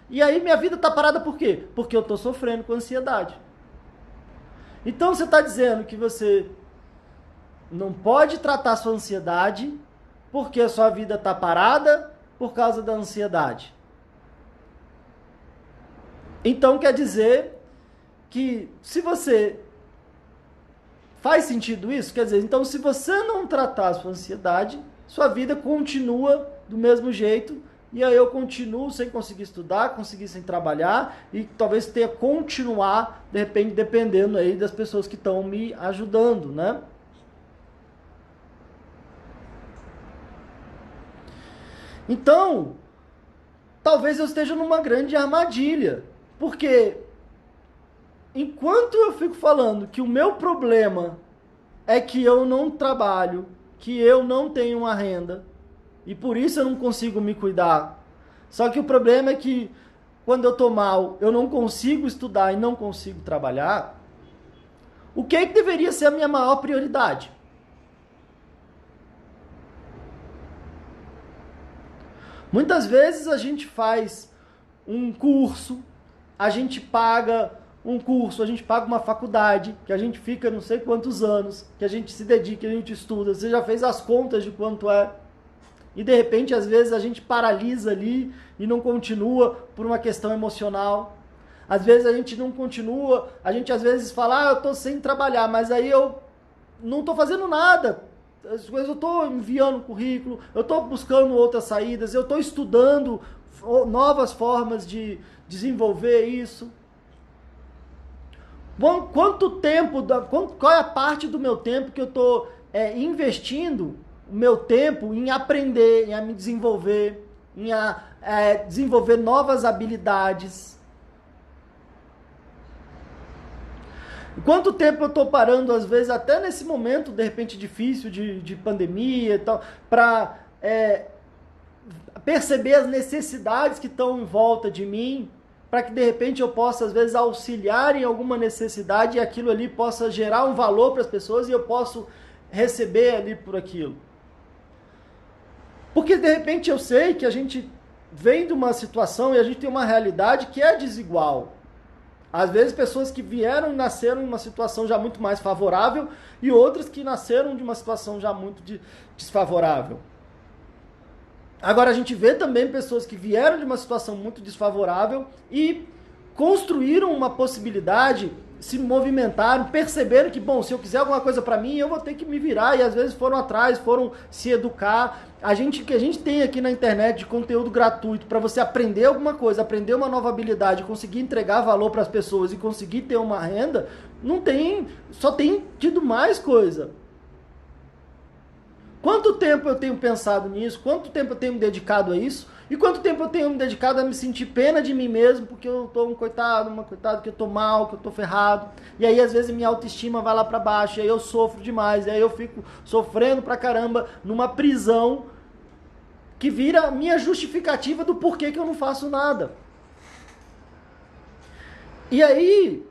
E aí minha vida está parada por quê? Porque eu estou sofrendo com ansiedade. Então você está dizendo que você não pode tratar sua ansiedade porque a sua vida está parada por causa da ansiedade. Então quer dizer que se você... Faz sentido isso? Quer dizer, então se você não tratar a sua ansiedade, sua vida continua do mesmo jeito, e aí eu continuo sem conseguir estudar, conseguir sem trabalhar, e talvez tenha que continuar, de repente, dependendo aí das pessoas que estão me ajudando, né? Então, talvez eu esteja numa grande armadilha, porque enquanto eu fico falando que o meu problema é que eu não trabalho, que eu não tenho uma renda, e por isso eu não consigo me cuidar. Só que o problema é que quando eu tô mal, eu não consigo estudar e não consigo trabalhar. O que é que deveria ser a minha maior prioridade? Muitas vezes a gente faz um curso, a gente paga um curso, a gente paga uma faculdade, que a gente fica não sei quantos anos, que a gente se dedica, que a gente estuda. Você já fez as contas de quanto é? E de repente, às vezes, a gente paralisa ali e não continua por uma questão emocional. Às vezes a gente não continua, a gente às vezes fala, eu estou sem trabalhar, mas aí eu não estou fazendo nada. As coisas, eu estou enviando currículo, eu estou buscando outras saídas, eu estou estudando novas formas de desenvolver isso. Quanto tempo, qual é a parte do meu tempo que eu estou investindo o meu tempo em aprender, em me desenvolver, em desenvolver novas habilidades? Quanto tempo eu estou parando, às vezes, até nesse momento, de repente, difícil de pandemia e tal, para perceber as necessidades que estão em volta de mim, para que, de repente, eu possa, às vezes, auxiliar em alguma necessidade e aquilo ali possa gerar um valor para as pessoas e eu posso receber ali por aquilo. Porque, de repente, eu sei que a gente vem de uma situação e a gente tem uma realidade que é desigual. Às vezes, pessoas que vieram e nasceram em uma situação já muito mais favorável e outras que nasceram de uma situação já muito desfavorável. Agora, a gente vê também pessoas que vieram de uma situação muito desfavorável e construíram uma possibilidade, se movimentaram, perceberam que, bom, se eu quiser alguma coisa para mim, eu vou ter que me virar, e às vezes foram atrás, foram se educar. Que a gente tem aqui na internet de conteúdo gratuito para você aprender alguma coisa, aprender uma nova habilidade, conseguir entregar valor para as pessoas e conseguir ter uma renda, não tem, só tem tido mais coisa. Quanto tempo eu tenho pensado nisso? Quanto tempo eu tenho me dedicado a isso? E quanto tempo eu tenho me dedicado a me sentir pena de mim mesmo, porque eu tô um coitado, uma coitada, que eu tô mal, que eu tô ferrado. E aí, às vezes, minha autoestima vai lá pra baixo, e aí eu sofro demais, e aí eu fico sofrendo pra caramba numa prisão que vira a minha justificativa do porquê que eu não faço nada. E aí,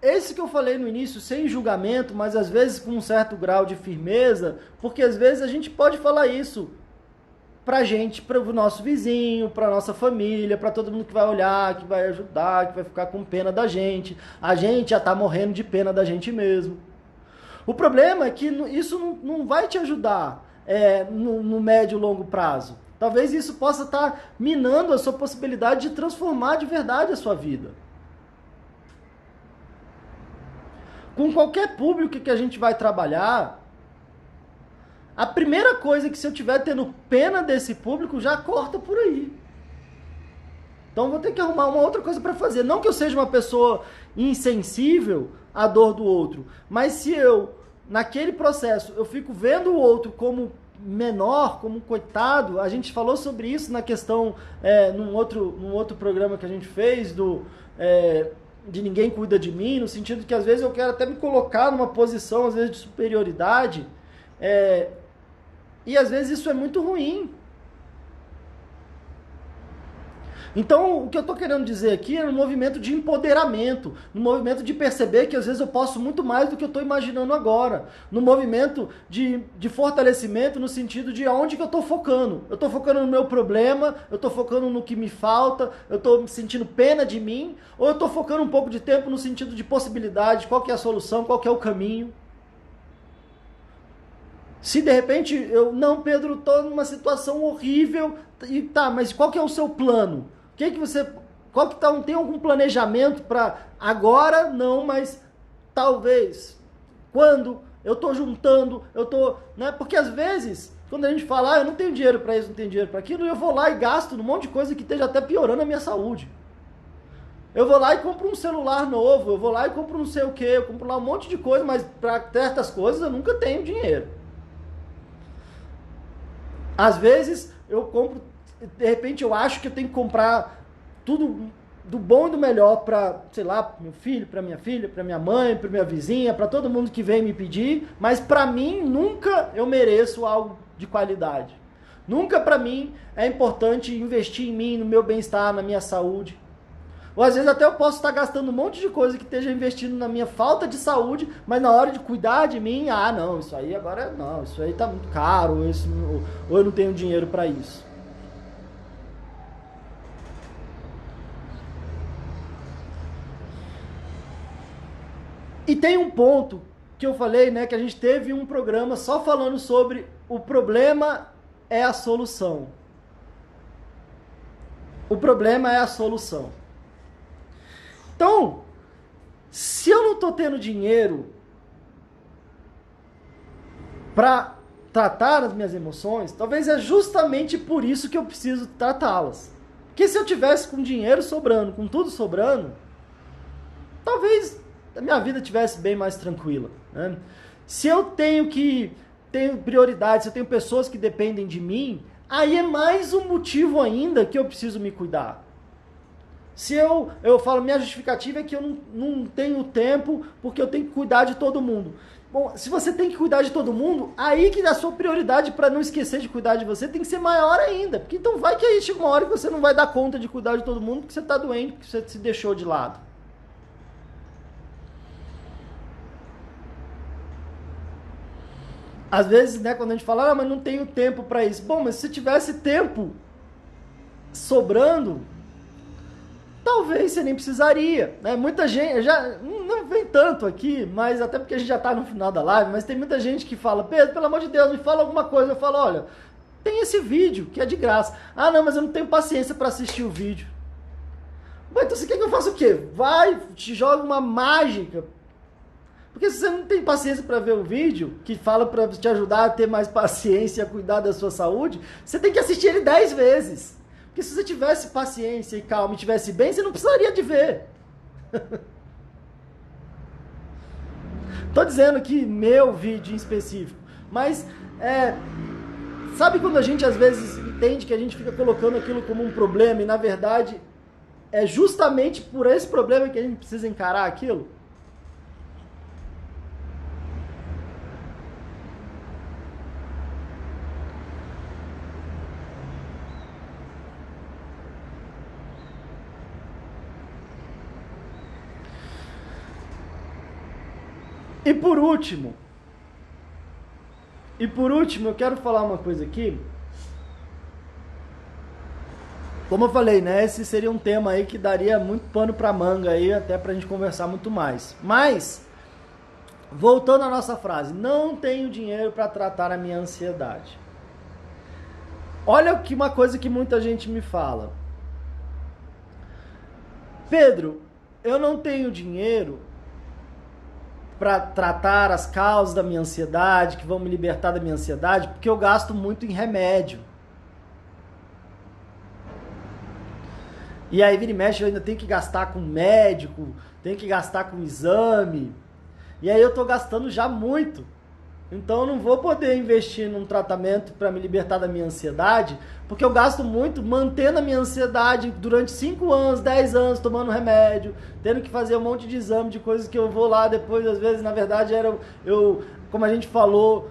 esse que eu falei no início, sem julgamento, mas às vezes com um certo grau de firmeza, porque às vezes a gente pode falar isso pra gente, pro nosso vizinho, pra nossa família, pra todo mundo que vai olhar, que vai ajudar, que vai ficar com pena da gente. A gente já tá morrendo de pena da gente mesmo. O problema é que isso não vai te ajudar no médio e longo prazo. Talvez isso possa estar minando a sua possibilidade de transformar de verdade a sua vida. Com qualquer público que a gente vai trabalhar, a primeira coisa é que se eu estiver tendo pena desse público, já corta por aí. Então vou ter que arrumar uma outra coisa para fazer. Não que eu seja uma pessoa insensível à dor do outro, mas se eu naquele processo eu fico vendo o outro como menor, como coitado. A gente falou sobre isso na questão, num outro programa que a gente fez, de ninguém cuida de mim, no sentido que às vezes eu quero até me colocar numa posição, às vezes, de superioridade, e às vezes isso é muito ruim. Então, o que eu estou querendo dizer aqui é um movimento de empoderamento, no movimento de perceber que às vezes eu posso muito mais do que eu estou imaginando agora, no movimento de fortalecimento no sentido de aonde que eu estou focando. Eu estou focando no meu problema, eu estou focando no que me falta, eu estou me sentindo pena de mim, ou eu estou focando um pouco de tempo no sentido de possibilidade, qual que é a solução, qual que é o caminho. Se de repente Pedro, estou numa situação horrível, e tá, mas qual que é o seu plano? Tem algum planejamento para agora? Não, mas talvez. Quando eu estou juntando, né? Porque às vezes, quando a gente fala, eu não tenho dinheiro para isso, não tenho dinheiro para aquilo, eu vou lá e gasto num monte de coisa que esteja até piorando a minha saúde. Eu vou lá e compro um celular novo, eu vou lá e compro não sei o que, eu compro lá um monte de coisa, mas para certas coisas eu nunca tenho dinheiro. Às vezes eu compro, de repente eu acho que eu tenho que comprar tudo do bom e do melhor para, sei lá, pro meu filho, para minha filha, para minha mãe, para minha vizinha, para todo mundo que vem me pedir, mas para mim nunca eu mereço algo de qualidade. Nunca para mim é importante investir em mim, no meu bem-estar, na minha saúde. Ou às vezes até eu posso estar gastando um monte de coisa que esteja investindo na minha falta de saúde, mas na hora de cuidar de mim, não, isso aí agora não, isso aí tá muito caro, ou eu não tenho dinheiro para isso. E tem um ponto que eu falei, né, que a gente teve um programa só falando sobre o problema é a solução. O problema é a solução. Então, se eu não estou tendo dinheiro para tratar as minhas emoções, talvez é justamente por isso que eu preciso tratá-las. Porque se eu tivesse com dinheiro sobrando, com tudo sobrando, talvez a minha vida tivesse bem mais tranquila, né? Se eu tenho prioridades, se eu tenho pessoas que dependem de mim, aí é mais um motivo ainda que eu preciso me cuidar. Se eu falo, minha justificativa é que eu não tenho tempo porque eu tenho que cuidar de todo mundo. Bom, se você tem que cuidar de todo mundo, aí que a sua prioridade para não esquecer de cuidar de você tem que ser maior ainda. Porque então vai que aí chega uma hora que você não vai dar conta de cuidar de todo mundo porque você está doente, porque você se deixou de lado. Às vezes, né, quando a gente fala, mas não tenho tempo para isso. Bom, mas se tivesse tempo sobrando, talvez você nem precisaria, né? Muita gente, já não vem tanto aqui, mas até porque a gente já está no final da live, mas tem muita gente que fala, Pedro, pelo amor de Deus, me fala alguma coisa. Eu falo, olha, tem esse vídeo que é de graça. Ah, não, mas eu não tenho paciência para assistir o vídeo. Bom, então você quer que eu faça o quê? Vai, te joga uma mágica. Porque se você não tem paciência para ver o vídeo, que fala para te ajudar a ter mais paciência e a cuidar da sua saúde, você tem que assistir ele 10 vezes. Porque se você tivesse paciência e calma e tivesse bem, você não precisaria de ver. Tô dizendo aqui meu vídeo em específico. Mas, sabe quando a gente às vezes entende que a gente fica colocando aquilo como um problema e na verdade é justamente por esse problema que a gente precisa encarar aquilo? E por último, eu quero falar uma coisa aqui. Como eu falei, né? Esse seria um tema aí que daria muito pano pra manga aí, até pra gente conversar muito mais. Mas, voltando à nossa frase, não tenho dinheiro para tratar a minha ansiedade. Olha que uma coisa que muita gente me fala. Pedro, eu não tenho dinheiro para tratar as causas da minha ansiedade, que vão me libertar da minha ansiedade, porque eu gasto muito em remédio. E aí, vira e mexe, eu ainda tenho que gastar com médico, tenho que gastar com exame. E aí eu tô gastando já muito. Então eu não vou poder investir num tratamento para me libertar da minha ansiedade, porque eu gasto muito mantendo a minha ansiedade durante 5 anos, 10 anos, tomando remédio, tendo que fazer um monte de exame de coisas que eu vou lá depois, às vezes, na verdade, como a gente falou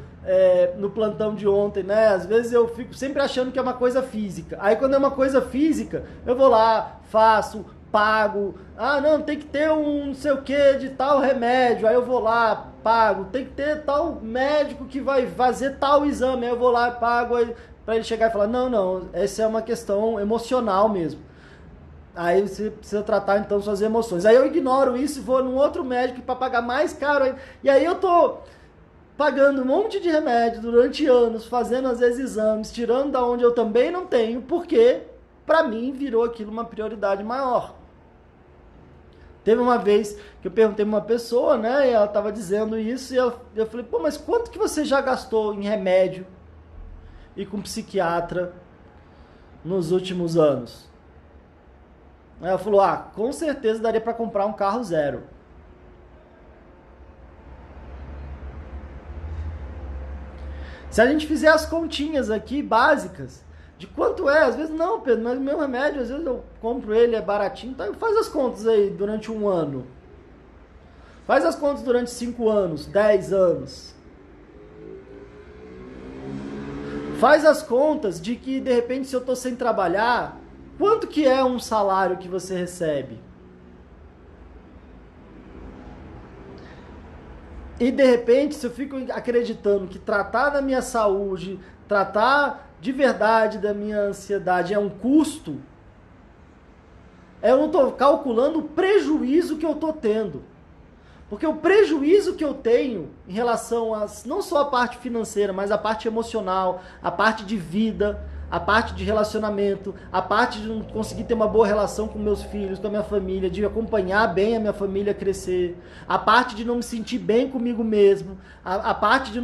no plantão de ontem, né? Às vezes eu fico sempre achando que é uma coisa física. Aí quando é uma coisa física, eu vou lá, faço, pago. Ah, não, tem que ter um não sei o que de tal remédio. Aí eu vou lá, pago. Tem que ter tal médico que vai fazer tal exame. Aí eu vou lá, pago. Para ele chegar e falar: não, não, essa é uma questão emocional mesmo. Aí você precisa tratar então suas emoções. Aí eu ignoro isso e vou num outro médico para pagar mais caro. E aí eu tô pagando um monte de remédio durante anos, fazendo às vezes exames, tirando da onde eu também não tenho, porque para mim virou aquilo uma prioridade maior. Teve uma vez que eu perguntei pra uma pessoa, né, e ela estava dizendo isso, e eu falei: pô, mas quanto que você já gastou em remédio e com psiquiatra nos últimos anos? Aí ela falou: ah, com certeza daria para comprar um carro zero. Se a gente fizer as continhas aqui, básicas, de quanto é, às vezes não, Pedro, mas o meu remédio, às vezes eu compro ele, é baratinho, então faz as contas aí durante um ano. Faz as contas durante 5 anos, 10 anos. Faz as contas de que, de repente, se eu estou sem trabalhar, quanto que é um salário que você recebe? E de repente, se eu fico acreditando que tratar da minha saúde, tratar de verdade da minha ansiedade é um custo, eu não estou calculando o prejuízo que eu estou tendo. Porque o prejuízo que eu tenho em relação a não só a parte financeira, mas a parte emocional, a parte de vida, a parte de relacionamento, a parte de não conseguir ter uma boa relação com meus filhos, com a minha família, de acompanhar bem a minha família crescer, a parte de não me sentir bem comigo mesmo, a parte de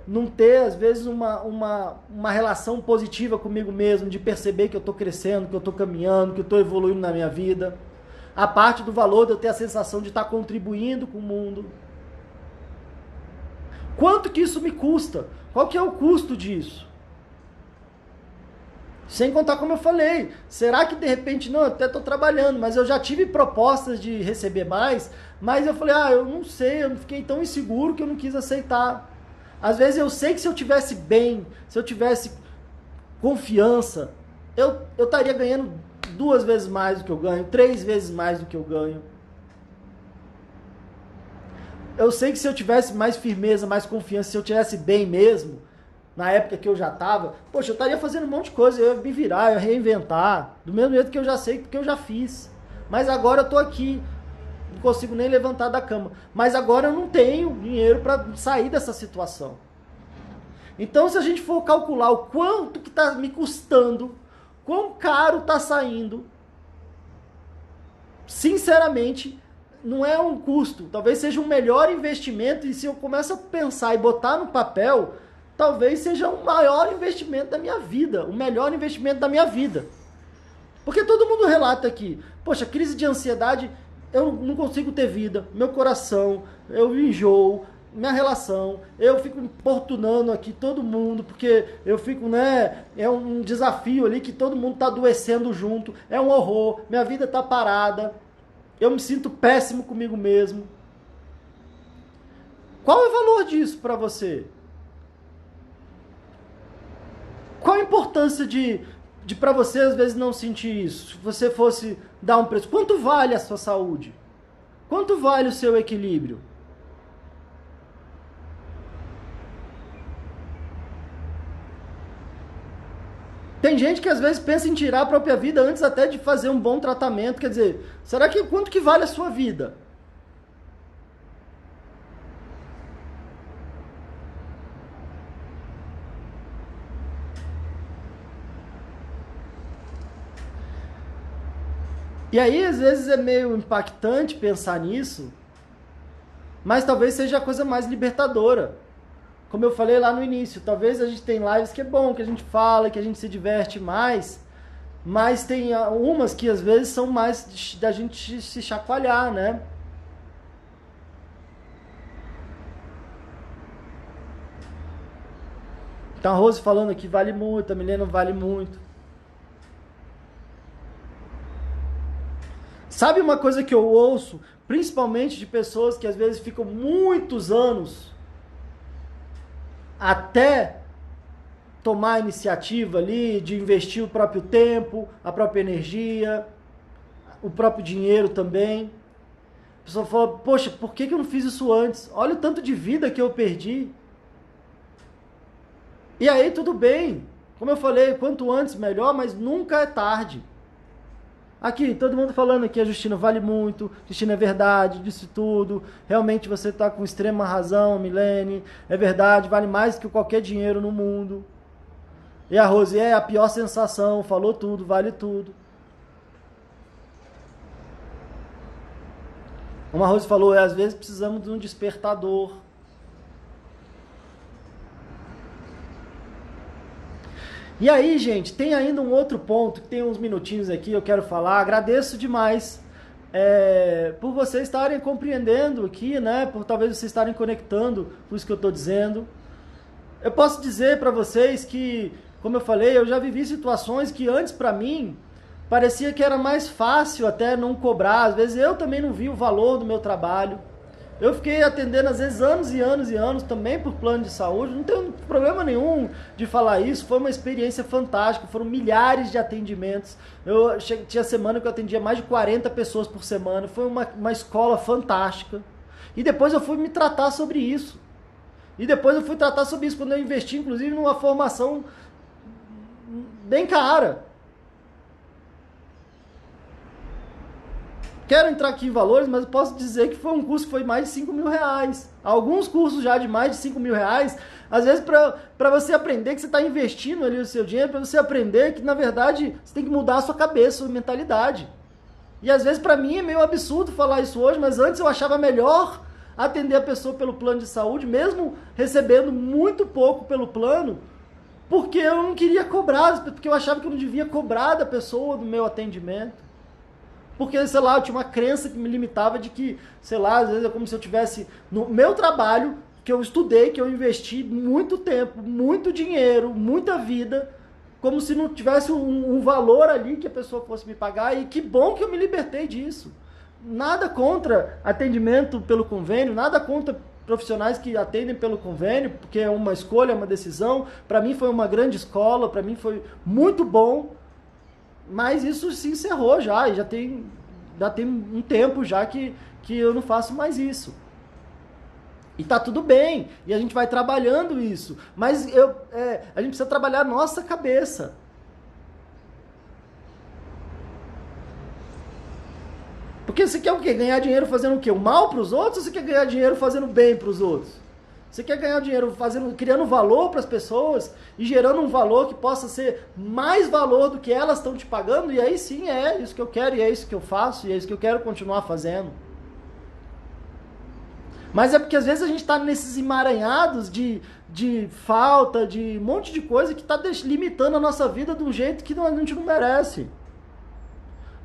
não ter, às vezes, uma relação positiva comigo mesmo, de perceber que eu estou crescendo, que eu estou caminhando, que eu estou evoluindo na minha vida. A parte do valor de eu ter a sensação de estar contribuindo com o mundo. Quanto que isso me custa? Qual que é o custo disso? Sem contar, como eu falei, será que de repente, não, eu até estou trabalhando, mas eu já tive propostas de receber mais, mas eu falei: ah, eu não sei, eu fiquei tão inseguro que eu não quis aceitar. Às vezes eu sei que se eu tivesse bem, se eu tivesse confiança, eu estaria ganhando 2 vezes mais do que eu ganho, 3 vezes mais do que eu ganho. Eu sei que se eu tivesse mais firmeza, mais confiança, se eu tivesse bem mesmo, na época que eu já estava, poxa, eu estaria fazendo um monte de coisa, eu ia me virar, eu ia reinventar, do mesmo jeito que eu já sei, porque eu já fiz. Mas agora eu estou aqui, não consigo nem levantar da cama. Mas agora eu não tenho dinheiro para sair dessa situação. Então, se a gente for calcular o quanto que está me custando, quão caro está saindo, sinceramente, não é um custo. Talvez seja um melhor investimento, e se eu começo a pensar e botar no papel, talvez seja o maior investimento da minha vida, o melhor investimento da minha vida. Porque todo mundo relata aqui: poxa, crise de ansiedade, eu não consigo ter vida, meu coração, eu enjoo, minha relação, eu fico importunando aqui todo mundo, porque eu fico, né, é um desafio ali que todo mundo tá adoecendo junto, é um horror, minha vida tá parada, eu me sinto péssimo comigo mesmo. Qual é o valor disso para você? Qual a importância de para você às vezes não sentir isso? Se você fosse dar um preço, quanto vale a sua saúde? Quanto vale o seu equilíbrio? Tem gente que às vezes pensa em tirar a própria vida antes até de fazer um bom tratamento. Quer dizer, será que quanto que vale a sua vida? E aí, às vezes, é meio impactante pensar nisso, mas talvez seja a coisa mais libertadora. Como eu falei lá no início, talvez a gente tenha lives que é bom, que a gente fala, que a gente se diverte mais, mas tem umas que às vezes são mais da gente se chacoalhar, né? Então a Rose falando aqui vale muito, a Milena vale muito. Sabe uma coisa que eu ouço, principalmente de pessoas que às vezes ficam muitos anos até tomar a iniciativa ali de investir o próprio tempo, a própria energia, o próprio dinheiro também. A pessoa fala, poxa, por que eu não fiz isso antes? Olha o tanto de vida que eu perdi. E aí tudo bem, como eu falei, quanto antes melhor, mas nunca é tarde. Aqui, todo mundo falando aqui, a Justina vale muito, Justina é verdade, disse tudo, realmente você está com extrema razão, Milene, é verdade, vale mais que qualquer dinheiro no mundo. E a Rose, é a pior sensação, falou tudo, vale tudo. Uma Rose falou, às vezes precisamos de um despertador. E aí, gente, tem ainda um outro ponto, que tem uns minutinhos aqui, eu quero falar. Agradeço demais por vocês estarem compreendendo aqui, né? Por talvez vocês estarem conectando com isso que eu estou dizendo. Eu posso dizer para vocês que, como eu falei, eu já vivi situações que antes para mim parecia que era mais fácil até não cobrar. Às vezes eu também não vi o valor do meu trabalho. Eu fiquei atendendo às vezes anos e anos e anos também por plano de saúde, não tenho problema nenhum de falar isso, foi uma experiência fantástica, foram milhares de atendimentos, tinha semana que eu atendia mais de 40 pessoas por semana, foi uma escola fantástica, e depois eu fui me tratar sobre isso, quando eu investi inclusive numa formação bem cara. Quero entrar aqui em valores, mas eu posso dizer que foi um curso que foi mais de 5 mil reais. Alguns cursos já de mais de 5 mil reais, às vezes para você aprender que você está investindo ali o seu dinheiro, para você aprender que na verdade você tem que mudar a sua cabeça, a sua mentalidade. E às vezes para mim é meio absurdo falar isso hoje, mas antes eu achava melhor atender a pessoa pelo plano de saúde, mesmo recebendo muito pouco pelo plano, porque eu não queria cobrar, porque eu achava que eu não devia cobrar da pessoa do meu atendimento. Porque, sei lá, eu tinha uma crença que me limitava de que, sei lá, às vezes é como se eu tivesse no meu trabalho, que eu estudei, que eu investi muito tempo, muito dinheiro, muita vida, como se não tivesse um valor ali que a pessoa fosse me pagar, e que bom que eu me libertei disso. Nada contra atendimento pelo convênio, nada contra profissionais que atendem pelo convênio, porque é uma escolha, é uma decisão. Para mim foi uma grande escola, para mim foi muito bom. Mas isso se encerrou já tem um tempo já que eu não faço mais isso. E tá tudo bem, e a gente vai trabalhando isso. Mas a gente precisa trabalhar a nossa cabeça. Porque você quer o quê? Ganhar dinheiro fazendo o quê? O mal para os outros ou você quer ganhar dinheiro fazendo bem para os outros? Você quer ganhar dinheiro criando valor para as pessoas e gerando um valor que possa ser mais valor do que elas estão te pagando, e aí sim é isso que eu quero, e é isso que eu faço, e é isso que eu quero continuar fazendo. Mas é porque às vezes a gente está nesses emaranhados de falta, de um monte de coisa que está limitando a nossa vida de um jeito que a gente não merece.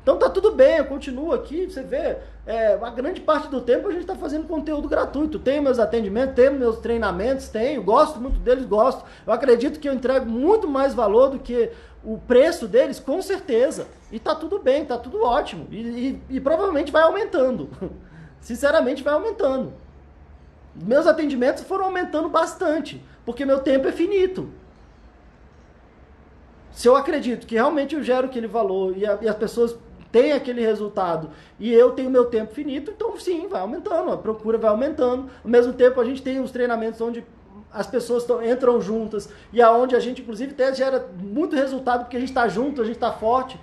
Então tá tudo bem, eu continuo aqui, você vê, a grande parte do tempo a gente está fazendo conteúdo gratuito, tenho meus atendimentos, tenho meus treinamentos, gosto muito deles, gosto. Eu acredito que eu entrego muito mais valor do que o preço deles, com certeza. E tá tudo bem, tá tudo ótimo. E provavelmente vai aumentando. Sinceramente vai aumentando. Meus atendimentos foram aumentando bastante, porque meu tempo é finito. Se eu acredito que realmente eu gero aquele valor e as pessoas têm aquele resultado e eu tenho meu tempo finito, então sim, vai aumentando, a procura vai aumentando. Ao mesmo tempo a gente tem os treinamentos onde as pessoas entram juntas e aonde a gente inclusive até gera muito resultado porque a gente está junto, a gente está forte.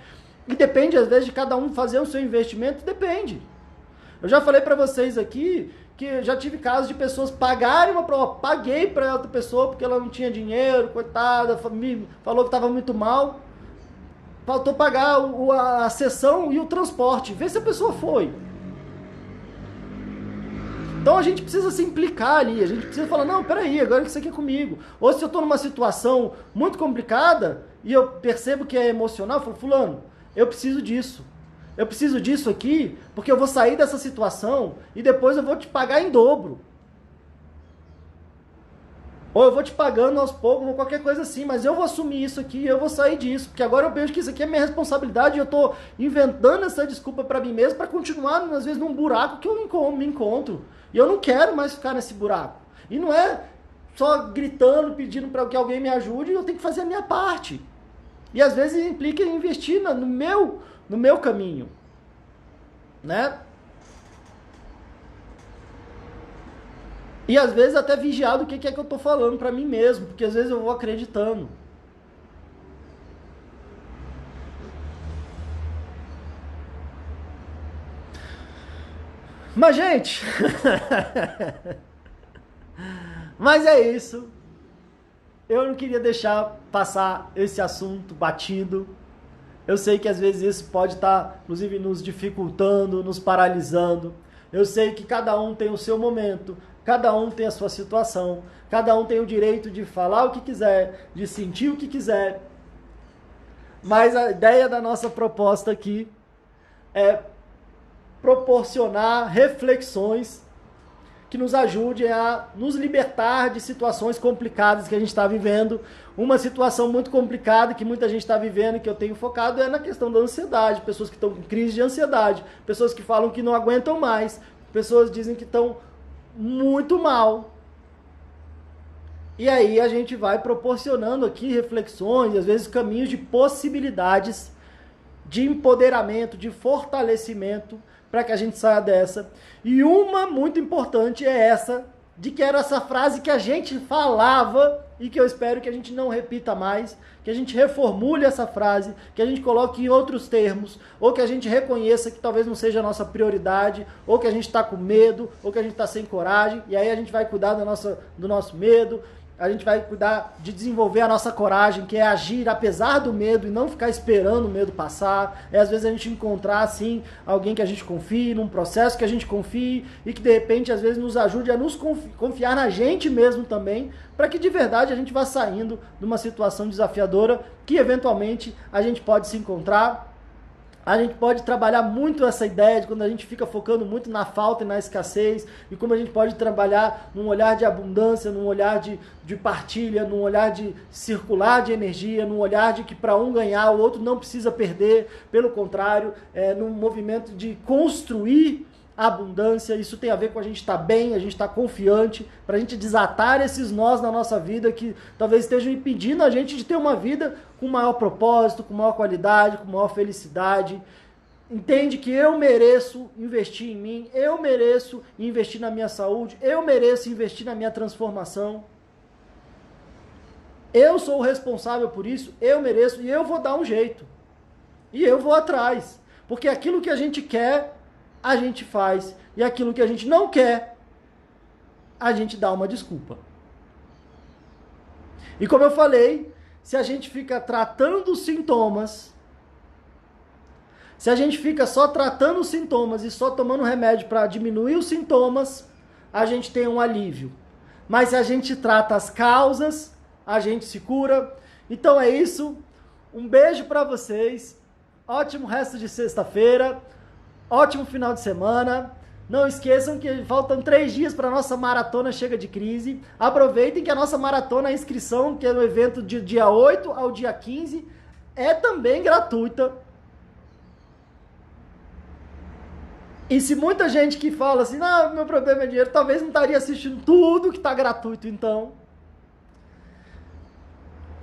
E depende às vezes de cada um fazer o seu investimento, depende. Eu já falei para vocês aqui que já tive casos de pessoas pagarem uma prova, paguei para outra pessoa porque ela não tinha dinheiro, coitada, me falou que estava muito mal. Faltou pagar a sessão e o transporte. Vê se a pessoa foi. Então a gente precisa se implicar ali. A gente precisa falar, não, peraí, agora isso aqui é comigo. Ou se eu estou numa situação muito complicada e eu percebo que é emocional, eu falo, fulano, eu preciso disso. Eu preciso disso aqui porque eu vou sair dessa situação e depois eu vou te pagar em dobro. Ou eu vou te pagando aos poucos, ou qualquer coisa assim, mas eu vou assumir isso aqui, eu vou sair disso, porque agora eu vejo que isso aqui é minha responsabilidade e eu tô inventando essa desculpa pra mim mesmo pra continuar, às vezes, num buraco que eu me encontro. E eu não quero mais ficar nesse buraco. E não é só gritando, pedindo para que alguém me ajude, eu tenho que fazer a minha parte. E às vezes implica em investir no meu caminho, né? E às vezes até vigiar do que é que eu tô falando para mim mesmo, porque às vezes eu vou acreditando. Mas, gente, mas é isso. Eu não queria deixar passar esse assunto batido. Eu sei que às vezes isso pode estar, inclusive, nos dificultando, nos paralisando. Eu sei que cada um tem o seu momento, cada um tem a sua situação, cada um tem o direito de falar o que quiser, de sentir o que quiser. Mas a ideia da nossa proposta aqui é proporcionar reflexões que nos ajudem a nos libertar de situações complicadas que a gente está vivendo. Uma situação muito complicada que muita gente está vivendo, que eu tenho focado, é na questão da ansiedade. Pessoas que estão com crise de ansiedade, pessoas que falam que não aguentam mais, pessoas que dizem que estão muito mal. E aí a gente vai proporcionando aqui reflexões, às vezes caminhos de possibilidades, de empoderamento, de fortalecimento, para que a gente saia dessa. E uma muito importante é essa, de que era essa frase que a gente falava e que eu espero que a gente não repita mais, que a gente reformule essa frase, que a gente coloque em outros termos, ou que a gente reconheça que talvez não seja a nossa prioridade, ou que a gente está com medo, ou que a gente está sem coragem, e aí a gente vai cuidar do nosso medo, a gente vai cuidar de desenvolver a nossa coragem, que é agir apesar do medo e não ficar esperando o medo passar. É às vezes a gente encontrar, assim, alguém que a gente confie, num processo que a gente confie e que de repente às vezes nos ajude a nos confiar na gente mesmo também, para que de verdade a gente vá saindo de uma situação desafiadora que eventualmente a gente pode se encontrar. A gente pode trabalhar muito essa ideia de quando a gente fica focando muito na falta e na escassez, e como a gente pode trabalhar num olhar de abundância, num olhar de partilha, num olhar de circular de energia, num olhar de que para um ganhar o outro não precisa perder, pelo contrário, num movimento de construir a abundância. Isso tem a ver com a gente estar bem, a gente estar confiante, para a gente desatar esses nós na nossa vida que talvez estejam impedindo a gente de ter uma vida com maior propósito, com maior qualidade, com maior felicidade. Entende que eu mereço investir em mim, eu mereço investir na minha saúde, eu mereço investir na minha transformação. Eu sou o responsável por isso, eu mereço e eu vou dar um jeito. E eu vou atrás. Porque aquilo que a gente quer, a gente faz. E aquilo que a gente não quer, a gente dá uma desculpa. E como eu falei, se a gente fica tratando os sintomas, se a gente fica só tratando os sintomas e só tomando remédio para diminuir os sintomas, a gente tem um alívio. Mas se a gente trata as causas, a gente se cura. Então é isso. Um beijo para vocês. Ótimo resto de sexta-feira. Ótimo final de semana. Não esqueçam que faltam 3 dias para a nossa maratona Chega de Crise. Aproveitem que a nossa maratona, a inscrição, que é no evento de dia 8 ao dia 15, é também gratuita. E se muita gente que fala assim, não, meu problema é dinheiro, talvez não estaria assistindo tudo que está gratuito, então.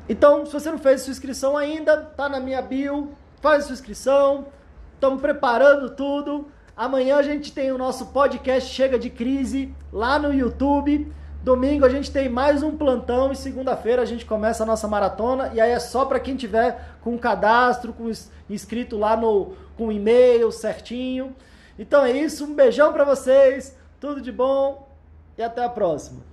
Então, se você não fez sua inscrição ainda, tá na minha bio, faz sua inscrição. Estamos preparando tudo. Amanhã a gente tem o nosso podcast Chega de Crise lá no YouTube. Domingo a gente tem mais um plantão e segunda-feira a gente começa a nossa maratona. E aí é só para quem tiver com cadastro, com inscrito lá com e-mail certinho. Então é isso, um beijão para vocês, tudo de bom e até a próxima.